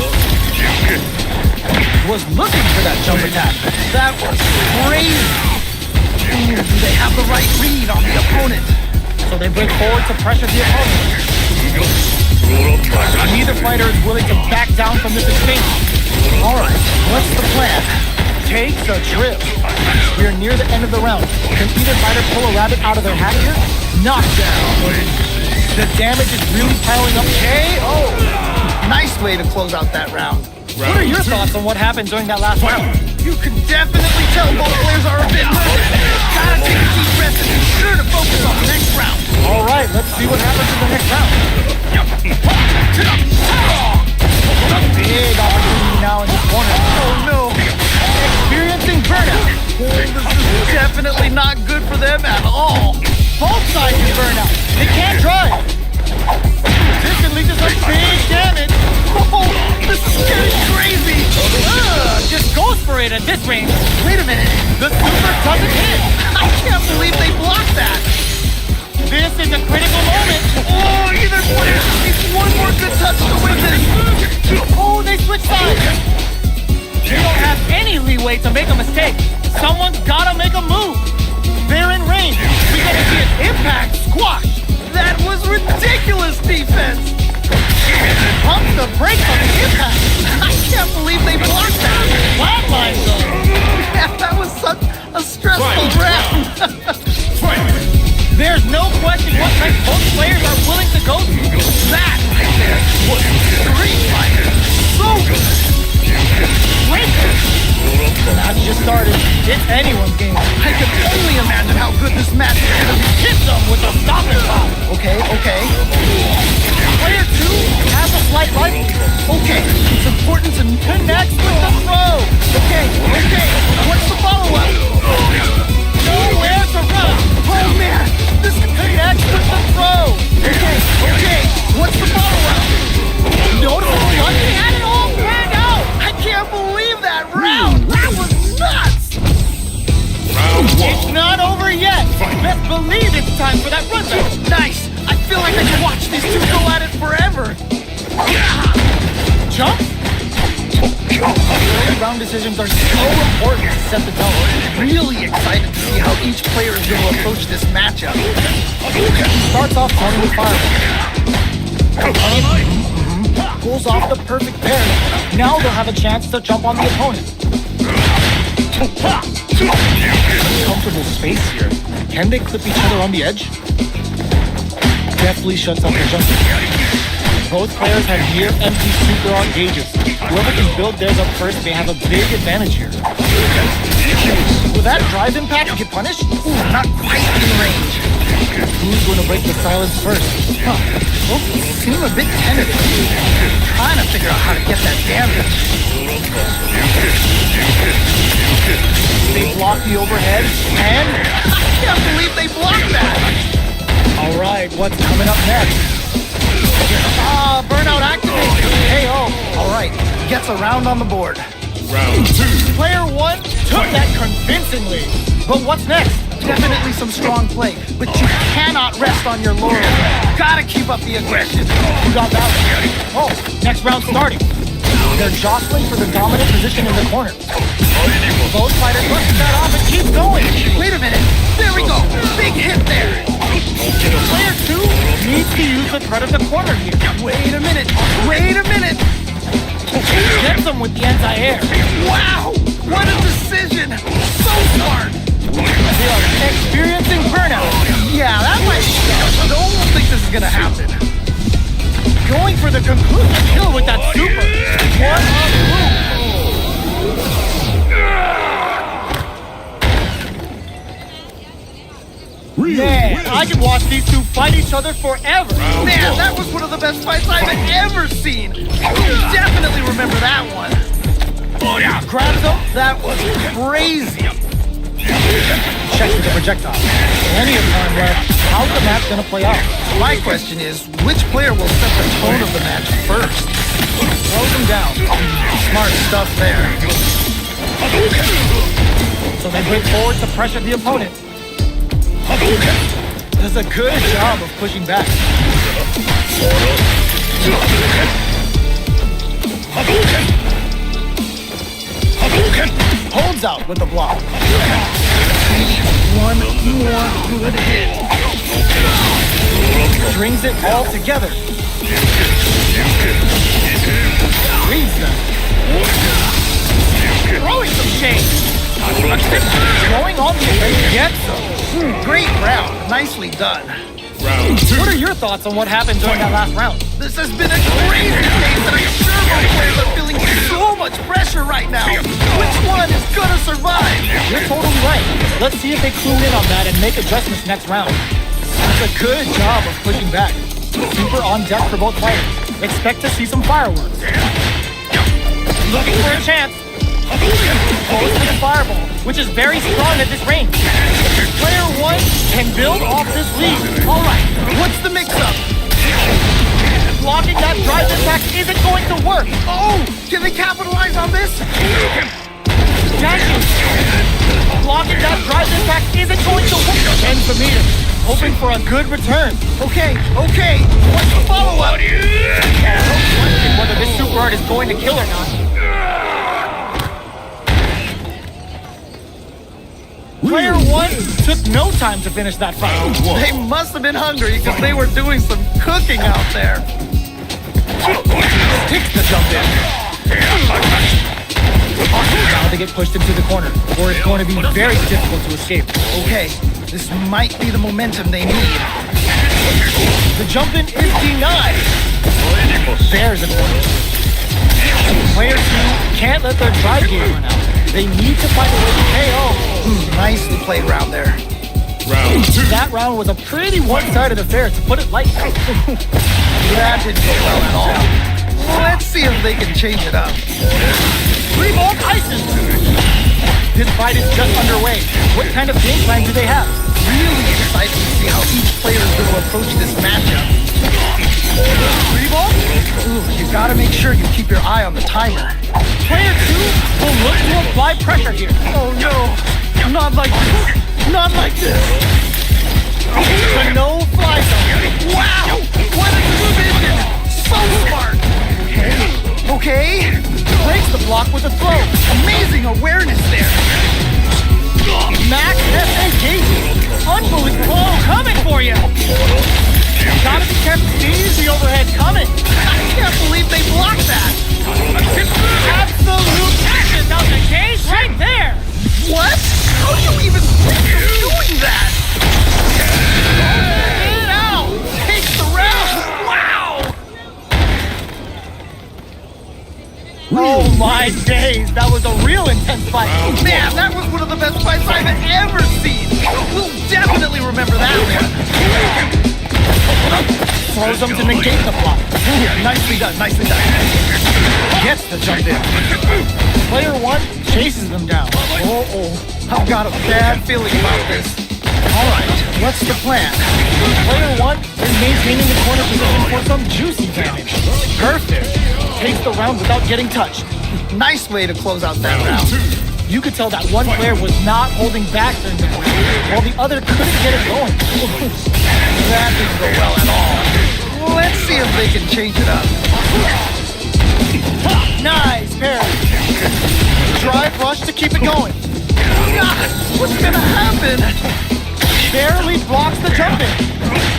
Was looking for that jump attack. That was crazy. Ooh, do they have the right read on the opponent? So they break forward to pressure the opponent. Neither fighter is willing to back down from this exchange. All right, what's the plan? Takes a trip. We are near the end of the round. Can either fighter pull a rabbit out of their hat here? Knockdown. The damage is really piling up. KO. Nice way to close out that round. What are your thoughts on what happened during that last round? You can definitely tell both players are a bit nervous. Gotta take a deep breath and be sure to focus on the next round. All right, let's see what happens in the next round. Big opportunity now in this corner. Oh no. Experiencing burnout. This is definitely not good for them at all. Both sides is burnout. They can't drive. This can lead to some big damage. Oh, this is getting crazy. Just goes for it at this range. Wait a minute. The super doesn't hit. I can't believe they blocked that. This is a critical moment. Oh, either player needs one more good touch to win this. Oh, they switch sides. They don't have any leeway to make a mistake. Someone's gotta make a move. They're in range. We gotta see an impact squash. That was ridiculous defense. Pumps the brakes on the impact. I can't believe they blocked that. Flatline zone. Yeah, that was such a stressful round. There's no question what type both players are willing to go to. That right there was Street Fighter. So good. Great. The match just started. It's anyone's game. I can only imagine how good this match is gonna be. Hit them with a stopping pop. Okay. Player 2 has a slight rival. Okay, it's important to Connects with the throw. Okay, what's the follow-up? Nowhere to run. Oh man, this Connects with the throw. Okay, what's the follow-up? Noticeable lucky and it all panned out. I can't believe that round! That was nuts! Round It's one. not over yet. Best believe it's time for that run back. Nice! I feel like I can watch these two go at it forever! Jump. Early round decisions are so important to set the tone. Really excited to see how each player is going to approach this matchup. He starts off throwing with fireball. Pulls off the perfect pair. Now they'll have a chance to jump on the opponent. Comfortable space here. Can they clip each other on the edge? Deftly shuts off their jump. Both players have near empty super art gauges. Whoever can build theirs up first may have a big advantage here. Will that drive impact get punished? Ooh, not quite in range. Who's going to break the silence first? Both seem a bit tentative. Trying to figure out how to get that damage. They block the overhead, and I can't believe they blocked that! all right, what's coming up next? Burnout activated! KO. All right, gets a round on the board. Round two. Player one took that convincingly. But what's next? Definitely some strong play, but you cannot rest on your laurels. Gotta keep up the aggression. You got that one. Oh, next round starting. They're jostling for the dominant position in the corner. Both fighters push that off and keep going. Wait a minute. There we go. Big hit there. Player two needs to use the threat of the corner here. Wait a minute. Gets them with the anti-air. Wow. What a decision. So smart. They are experiencing burnout. Yeah, that might be. I don't think this is gonna happen. Going for the conclusive kill with that super. What a move. Man, I could watch these two fight each other forever. Man, that was one of the best fights I've ever seen. You'll definitely remember that one. Oh yeah, grabs them. That was crazy. Checks with the projectile. Plenty of time left. How's the match gonna play out? My question is, which player will set the tone of the match first? Throws them down. Smart stuff there. So they break forward to pressure the opponent. Does a good job of pushing back. Holds out with the block. One more good hit. Strings it all together. Reads them. Throwing some shade. Going on the offense gets them. Great round. Nicely done. Round two. What are your thoughts on what happened during that last round? This has been a crazy pace, and I'm sure both players are feeling so much pressure right now. Which one is gonna survive? You're totally right. Let's see if they clue in on that and make adjustments next round. That's a good job of pushing back. Super on deck for both fighters. Expect to see some fireworks. Looking for a chance. Goes for the fireball, which is very strong at this range. Player one can build off this lead. All right, what's the mix-up? Blocking that drive impact isn't going to work. Oh, can they capitalize on this? Dashing. Blocking that drive impact isn't going to work. Ends the meter. Hoping for a good return. Okay. What's the follow-up? No question whether this super art is going to kill or not. Player one took no time to finish that fight. They must have been hungry because they were doing some cooking out there. Takes the jump in. Now they get pushed into the corner, or it's going to be very difficult to escape. Okay, this might be the momentum they need. The jump in is denied. There's an order. Player two can't let their drive game run out. They need to find a way to KO. Nicely played round there. Round two. That round was a pretty one-sided affair, to put it lightly. That didn't go well at all. Let's see if they can change it up. 3 more Tyson! This fight is just underway. What kind of game plan do they have? Really excited to see how each player is going to approach this matchup. 3 ball? Ooh, you gotta make sure you keep your eye on the timer. Player 2 will look to apply pressure here. Oh no, not like this. Not like this. The no-fly zone. Wow, what a vision. So smart. Okay. Breaks the block with a throw. Amazing awareness there. Max engaging. Unbelievable. Oh, coming for you. Gotta be careful. See the overhead coming. I can't believe they blocked that. Absolute passion out the cage right there. What? How do you even think of doing that? Get out. Takes the round. Wow. Oh my days. That was a real intense fight. Man, that was one of the best fights I've ever seen. We'll definitely remember that one. Throws them to negate the block. Nicely done, nicely done. Gets the jump in. Player 1 chases them down. I've got a bad feeling about this. All right, what's the plan? Player 1 is maintaining the corner position for some juicy damage. Perfect. Takes the round without getting touched. Nice way to close out that round. You could tell that one player was not holding back during the round, while the other couldn't get it going. That didn't go well at all. Let's see if they can change it up. Nice parry. Drive rush to keep it going. God, what's gonna happen? Barely blocks the jump in.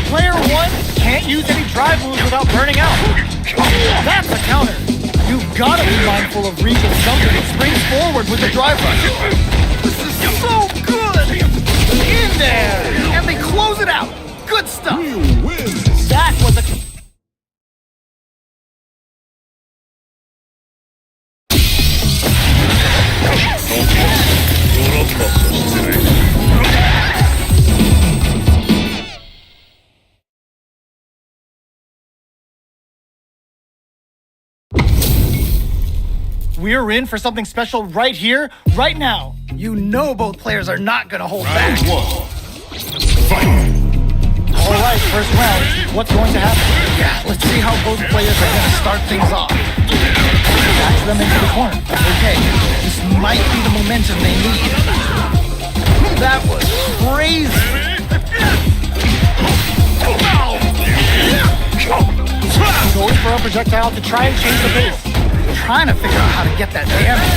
Player 1 can't use any drive moves without burning out. That's a counter. You've gotta be mindful of Regal's jumping and springs forward with the drive rush. This is so good. In there. And they close it out. Good stuff. That was a... We're in for something special right here, right now. You know both players are not gonna hold back. All right, first round. What's going to happen? Yeah, let's see how both players are gonna start things off. Back them into the corner. Okay, this might be the momentum they need. That was crazy. Goes for a projectile to try and change the pace. Trying to figure out how to get that damage.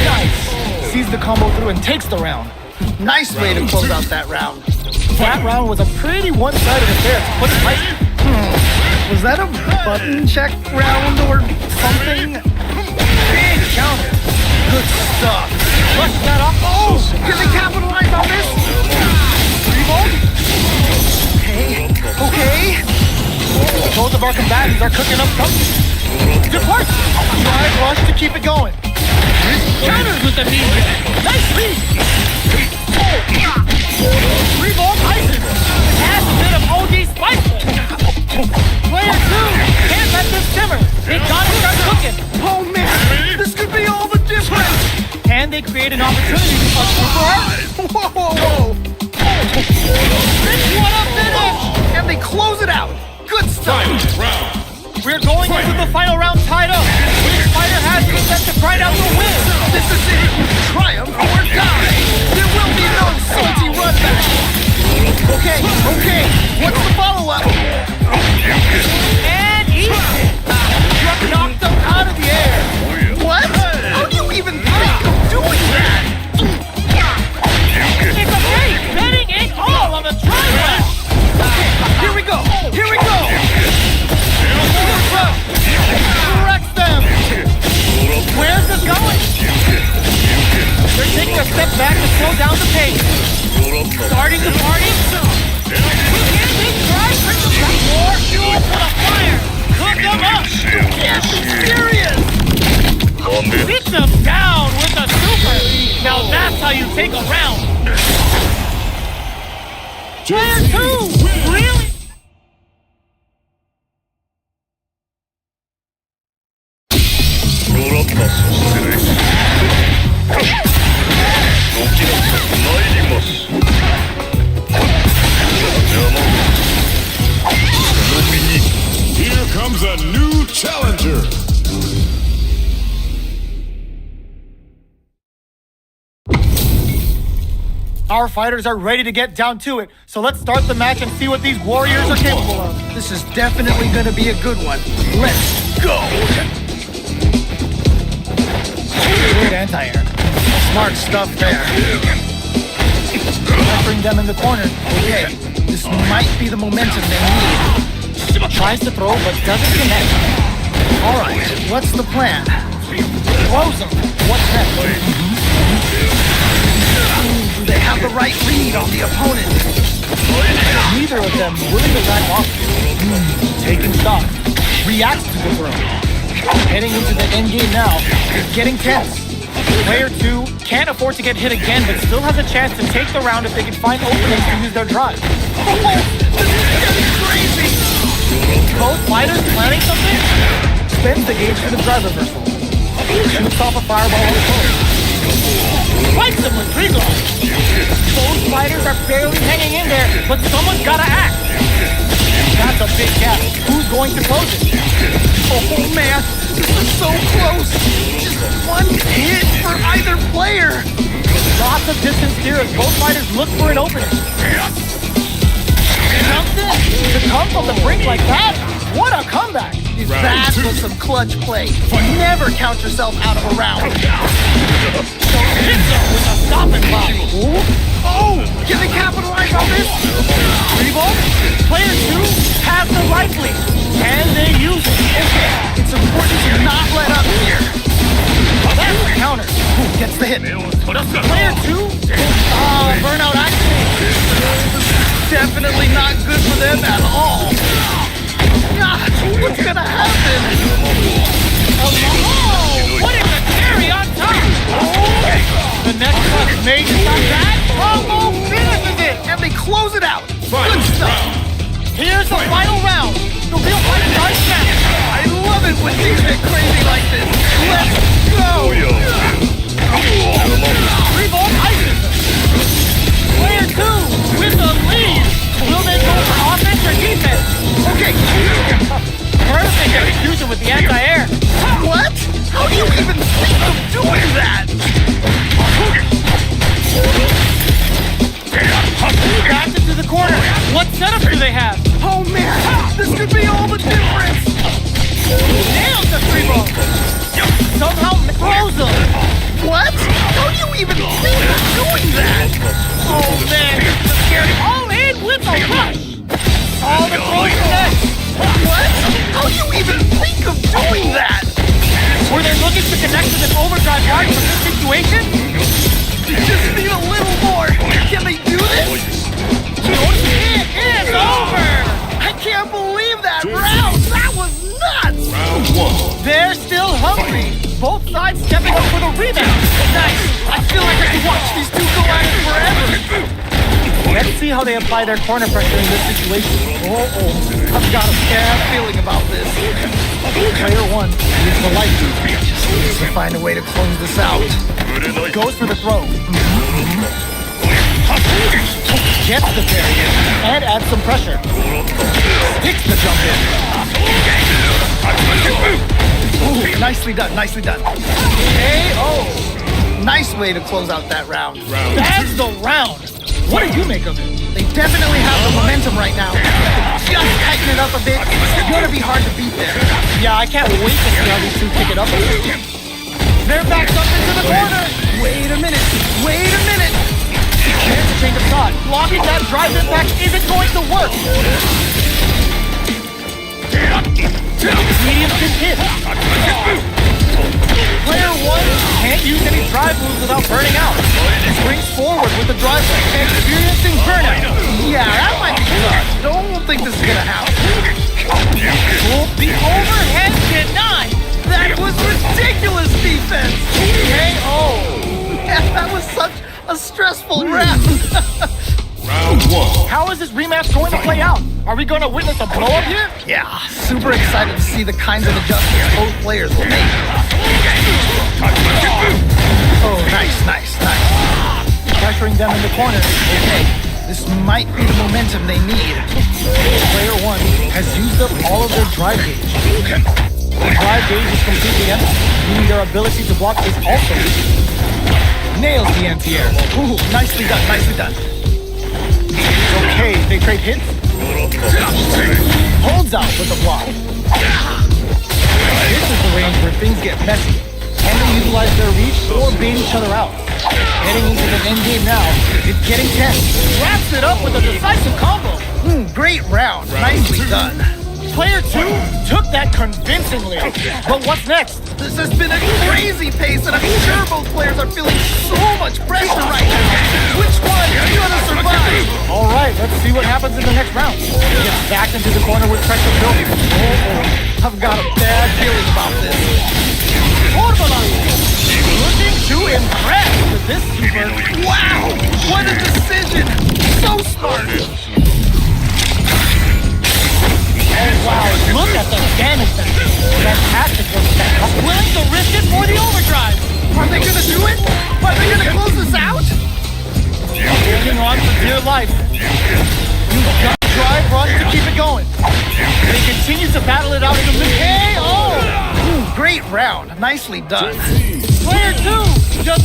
Nice. Sees the combo through and takes the round. Nice way to close out that round. That round was a pretty one-sided affair, to put it lightly. Was that a button check round or something? Big counter. Good stuff. Flush that off. Oh, can they capitalize on this? 3 ball. Okay. Both of our combatants are cooking up something. Depart. Drive rush to keep it going. Counters with the knee jab. Nice lead. 3 ball Tyson. Has a bit of OD spiceless. Player 2 can't let this simmer. They gotta start cooking. Oh man, this could be all the difference. Can they create an opportunity for super art? Whoa, whoa, whoa. What a finish! And they close it out. Good stuff. We're going into the final round tied up. Which fighter has the set to grind out the win? This is it. Triumph or die. There will be no salty run back. Okay, what's the follow-up? And eat it. Truck knocked them out of the air. What? How do you even think of doing that? It's okay. Betting ain't all on the triumph. Here we go. Corrects them. Where's this going? They're taking a step back to slow down the pace. Starting the party. Can they try to bring them back? More fuel for the fire. Cook them up. Yes, serious. Beat them down with a super. Now that's how you take a round. Player 2 really Our fighters are ready to get down to it, so let's start the match and see what these warriors are capable of. This is definitely gonna be a good one. Let's go! Good anti-air. Smart stuff there. Pressuring them in the corner. Okay, this might be the momentum they need. Tries to throw, but doesn't connect. Alright, what's the plan? Throws him. What's next? Do they have the right read on the opponent? Neither of them willing to back off. Taking stock. Reacts to the throw. Heading into the end game now. It's getting tense. Player 2 can't afford to get hit again, but still has a chance to take the round if they can find openings to use their drive. This is getting crazy! Both fighters planning something? Spins the gauge for the drive reversal. Shoots off a fireball on the post. Fights him with free throws. Both fighters are barely hanging in there, but someone's gotta act. That's a big gap. Who's going to close it? Oh man, this is so close! Just one hit for either player! Lots of distance here as both fighters look for an opening. Something to come from the brink like that? What a comeback! That was some clutch play. Never count yourself out of a round. So hits him with a stopping block. Oh! Can they capitalize on this? Revolt, player 2 has the right lead. Can they use it? Okay, it's important to not let up here. That's the counter. Gets the hit. Player 2? Burnout action. Definitely not good for them at all. What's gonna happen? Oh, putting the cherry on top. The next one may not that. Almost finishes it. And they close it out. Final Good stuff. round. Here's the final round. The real fight starts now. I love it when things get crazy like this. Let's go. Revolt ices them. Player 2 with the lead. Will they go for offense or defense? Okay. Perfect execution with the anti-air. What? How do you even think of doing that? Back into the corner. What setup do they have? Oh man, this could be all the difference. Nails the free ball. Somehow throws them. What? How do you even think of doing that? Oh man, the scary all in with a rush. All the throws connect. What? How do you even think of doing that? Were they looking to connect with an overdrive guard for this situation? Just need a little more. Can they do this? It is over. I can't believe that round. That was nuts. Round 1. They're still hungry. Both sides stepping up for the rebound. Nice. I feel like I could watch these two go at it forever. Let's see how they apply their corner pressure in this situation. I've got a bad feeling about this. Player 1 uses the light beam. Just needs to find a way to close this out. Goes for the throw. Gets the parry and adds some pressure. Sticks the jump in. Ooh, nicely done, nicely done. KO. Nice way to close out that round. Round That's the round. What do you make of it? They definitely have the momentum right now. Just tighten it up a bit. It's gonna be hard to beat there. Yeah, I can't wait to see how these two pick it up. They're backed up into the corner. Wait a minute. Wait a minute. Chance to change of thought. Blocking that drive impact isn't going to work. Medium can hit. Player 1 can't use any drive moves without burning out. Springs forward with the drive, experiencing burnout. Yeah, that might be tough. Don't think this is gonna happen. The overhead denied. That was ridiculous defense. KO. Yeah, that was such a stressful round. Round 1. How is this rematch going to play out? Are we going to witness a blow-up here? Yeah, super excited to see the kinds of adjustments both players will make. Oh, nice. Pressuring them in the corner. Okay, this might be the momentum they need. Player 1 has used up all of their drive gauge. The drive gauge is completely empty, meaning their ability to block is also weak. nails the anti-air. Ooh, nicely done, nicely done. Okay, they trade hits. Holds out with the block. This is the range where things get messy. Can they utilize their reach or bait each other out? Heading into the endgame now, it's getting tense. Wraps it up with a decisive combo. Great round, nicely done. Player 2 took that convincingly. But what's next? This has been a crazy pace, and I'm sure both players are feeling so much pressure right now. Which one is gonna survive? All right, let's see what happens in the next round. Gets backed into the corner with pressure building. I've got a bad feeling about this. Looking to impress with this super. Wow! What a decision! So smart! Oh wow, look at the damage that fantastic work that. Willing to risk it for the overdrive. Are they gonna do it? Are they gonna close this out? Holding on for dear life. You've got drive rush to keep it going. They continue to battle it out in the mid. Great round. Nicely done. Player 2 just.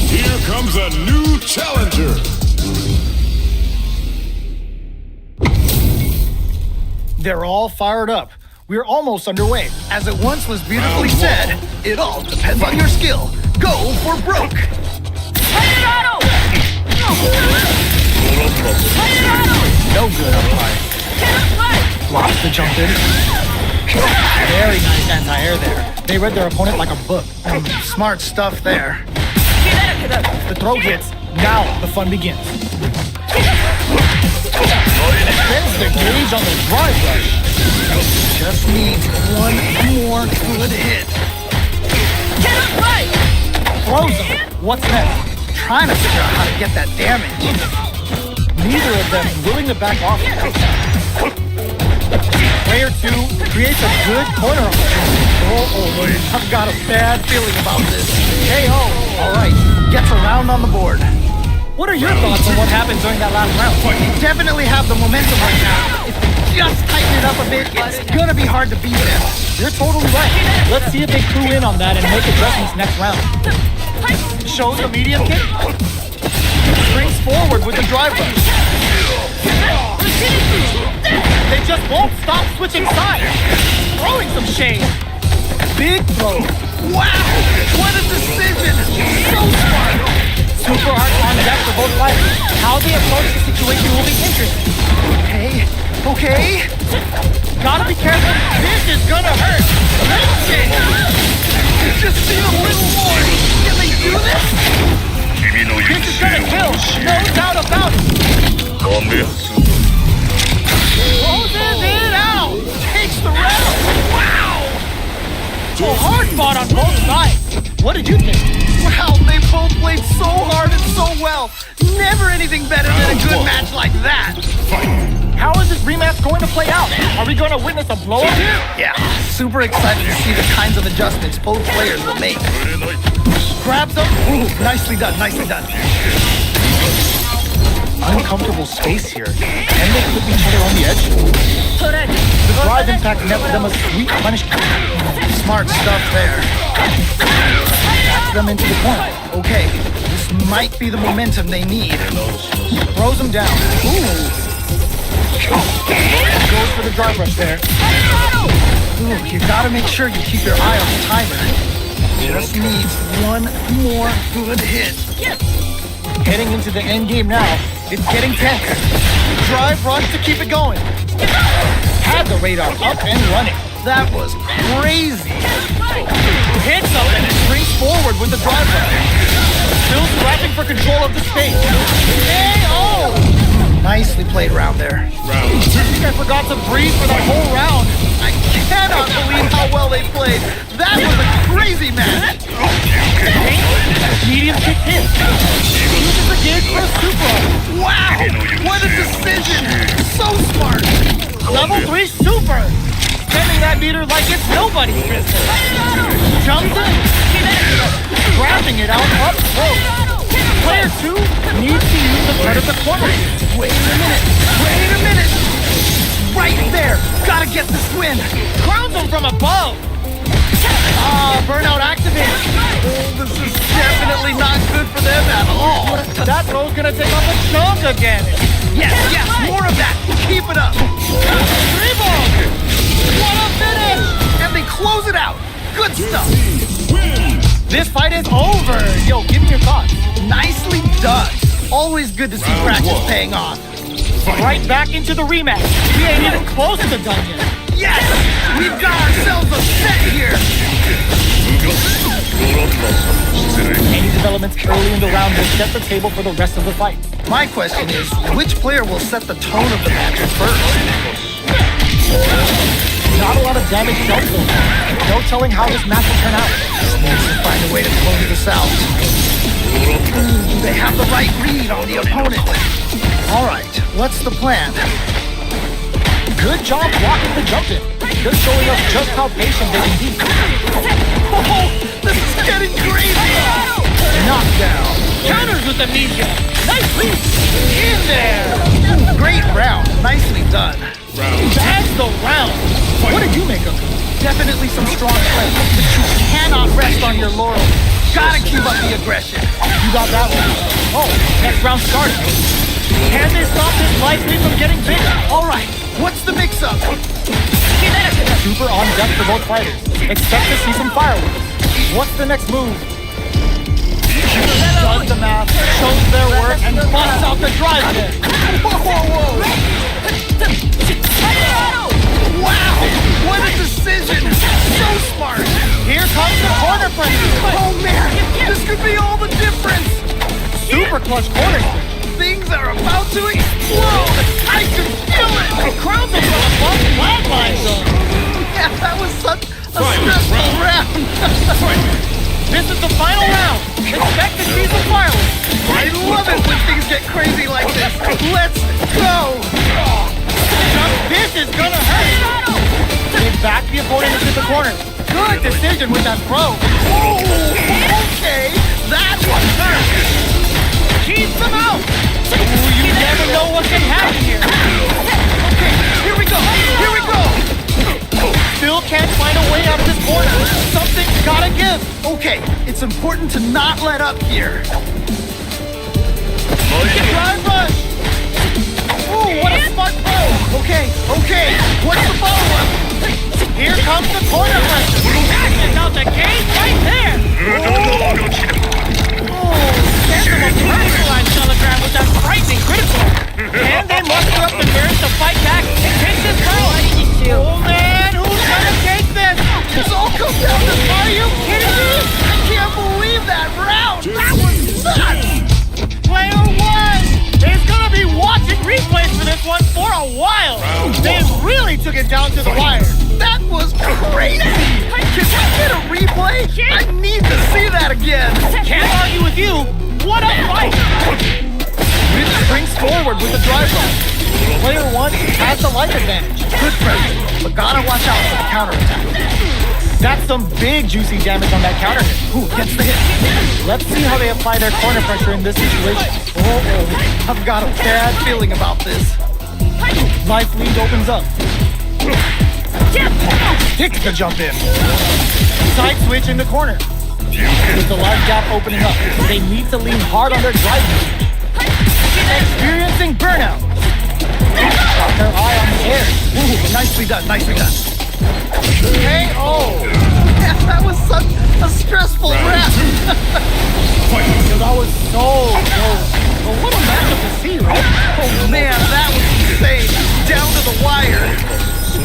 Here comes a new challenger. They're all fired up. We're almost underway. As it once was beautifully said, it all depends on your skill. Go for broke. No good up high. Blocks the jump in. Very nice anti-air there. They read their opponent like a book. Smart stuff there. The throw hits. Now the fun begins. Spins the gauge on the drive rush. Just needs one more good hit. Throws him. What's next? Trying to figure out how to get that damage. Neither of them willing to back off. Player 2 creates a good corner opportunity. I've got a bad feeling about this. KO. All right, gets a round on the board. What are your thoughts on what happened during that last round? They definitely have the momentum right now. If they just tighten it up a bit, it's gonna be hard to beat them. You're totally right. Let's see if they clue in on that and make adjustments next round. Shows a medium kick. Springs forward with the drive rush. They just won't stop switching sides. Throwing some shade. Big throw. Wow, what a decision! So smart. Super hard on deck for both fighters. How they approach the situation will be interesting. Okay. Gotta be careful. This is gonna hurt. Just need a little more. Can they do this? This is gonna kill. No doubt about it. Closes it out. Takes the round. Wow! So hard fought on both sides. What did you think? Wow, they both played so hard and so well. Never anything better than a good match like that. How is this rematch going to play out? Are we going to witness a blowout here? Yeah, super excited to see the kinds of adjustments both players will make. Grabs them. Ooh, nicely done, nicely done. Uncomfortable space here. Can they flip each other on the edge? The drive impact netted them a sweet punishment. Smart stuff there. Backs them into the corner. Okay, this might be the momentum they need. Throws them down. Ooh. Goes for the drive rush there. Ooh, you gotta make sure you keep your eye on the timer. Just needs one more good hit. Heading into the end game now. It's getting tense. Drive rush to keep it going. Had the radar up and running. That was crazy. Hits up and it springs forward with the drive rush. Still scrapping for control of the stage. KO! Nicely played round there. Round I think I forgot to breathe for that whole round. I cannot believe how well they played. That was a crazy match. Medium kick hit. Uses the gauge for a super. Wow! that meter like it's nobody's business. Jumps in. Grabbing it out up close. Player 2 needs to use the cut of the corner. Wait a minute. Right there. Gotta get this win. Crowns him from above. Burnout activated. Oh, this is definitely not good for them at all. That throw's gonna take off a chunk again. Yes, more of that. Keep it up. Three ball. What a finish. And they close it out. Good stuff. This fight is over. Yo, give me your thoughts. Nicely done. Always good to see practice paying off. Right back into the rematch. We ain't even close to done yet. Yes! We've got ourselves a set here! Any developments early in the round will set the table for the rest of the fight. My question is, which player will set the tone of the match first? Not a lot of damage dealt so far. No telling how this match will turn out. Needs to find a way to close this out. They have the right read on the opponent. Alright, what's the plan? Good job blocking the jump in. They're showing us just how patient they can be. Oh, this is getting crazy! Knockdown. Counters with amnesia. Nice reach. In there. Great round. Nicely done. That's the round. What did you make of it? Definitely some strong play, but you cannot rest on your laurels. Gotta keep up the aggression. You got that one. Oh, next round started. Can they stop this life lead from getting bigger? All right, what's the mix-up? Super on deck for both fighters. Expect to see some fireworks. What's the next move? Does the math, shows their work, and busts out the drive kick. Whoa! Wow, what a decision! So smart! Here comes the corner pressure. Oh man, this could be all the difference! Super clutch corner kick. Things are about to explode! I can feel it! Crowds are from above flatline zone. Yeah, that was such a stressful round! This is the final round. Expect to see some fireworks. I love it when things get crazy like this! Let's go! This is gonna hurt. They back the opponent into the corner. Good decision with that throw. Oh, okay, that one hurt! Keep them out. Ooh, you never know what can happen here. Okay, here we go! Still can't find a way out of this corner. Something's gotta give. Okay, it's important to not let up here. Drive rush. Ooh, what a smart throw. Okay, what's the follow-up? Here comes the corner pressure. That's out the gate right there. Sends him a personalized telegram with that frightening critical. And they muster up the nerve to fight back and take this round. Oh man, who's gonna take this? It's all come down to... Are you kidding me? I can't believe that round! That was nuts! Player 1 is gonna be watching replays for this one for a while. They really took it down to the wire. That was crazy! Can we get a replay? I need to see that again! Can't argue with you. What a fight! Rich springs forward with the drive run. Player 1 has the life advantage. Good pressure, but gotta watch out for the counterattack. That's some big juicy damage on that counter hit. Who gets the hit? Let's see how they apply their corner pressure in this situation. Oh, I've got a bad feeling about this. Life lead opens up. Hicks the jump in. Side switch in the corner. With the life gap opening up, they need to lean hard on their drive move. Experiencing burnout. Got their eye on the air. Ooh, nicely done. KO. Yeah, that was such a stressful round. That was so close. But what a matchup to see, right? Oh man, that was insane. Down to the wire.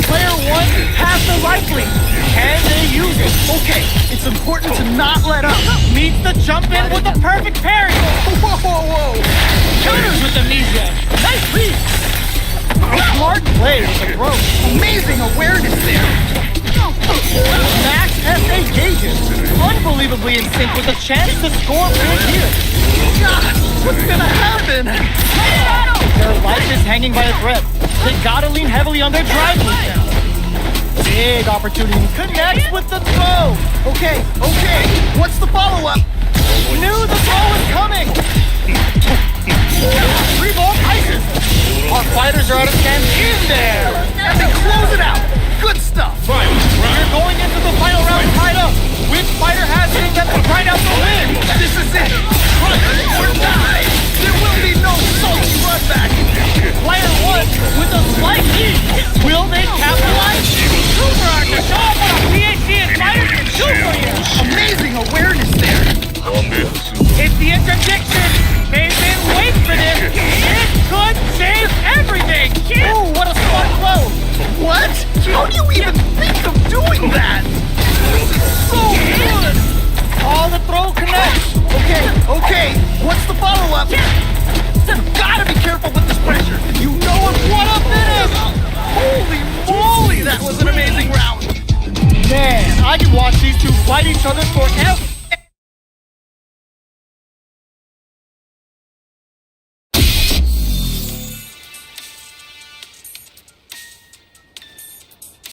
Player 1 has the life lead. Can they use it? Okay, it's important to not let up. Meets the jump in with the perfect parry. Whoa. Counters with amnesia. Nice read. Smart play with the throw. Amazing awareness there. Max SA gauges. Unbelievably in sync with a chance to score big here. God, what's gonna happen? Their life is hanging by a thread. They gotta lean heavily on their drive move now. Big opportunity. Connects with the throw. Okay, what's the follow-up? Knew the throw was coming. 3 ball prices. Our fighters are out of 10 in there. And they close it out. Good stuff. You're going into the final round tied up. Which fighter has it that will grind out the win? This is it. Run or die. There will be no salty run back. Player 1 with a slight lead. Will they capitalize? Super Archer, show off what a PhD in fighters can do for you. Amazing awareness there. It's the interdiction. They've been waiting for this. It could save everything. Ooh, what a smart throw. What? How do you even think of doing that? So good. All the throw connects. Okay, what's the follow-up? You've gotta be careful with this pressure. You know what a finish! Holy moly, that was an amazing round. Man, I could watch these two fight each other forever.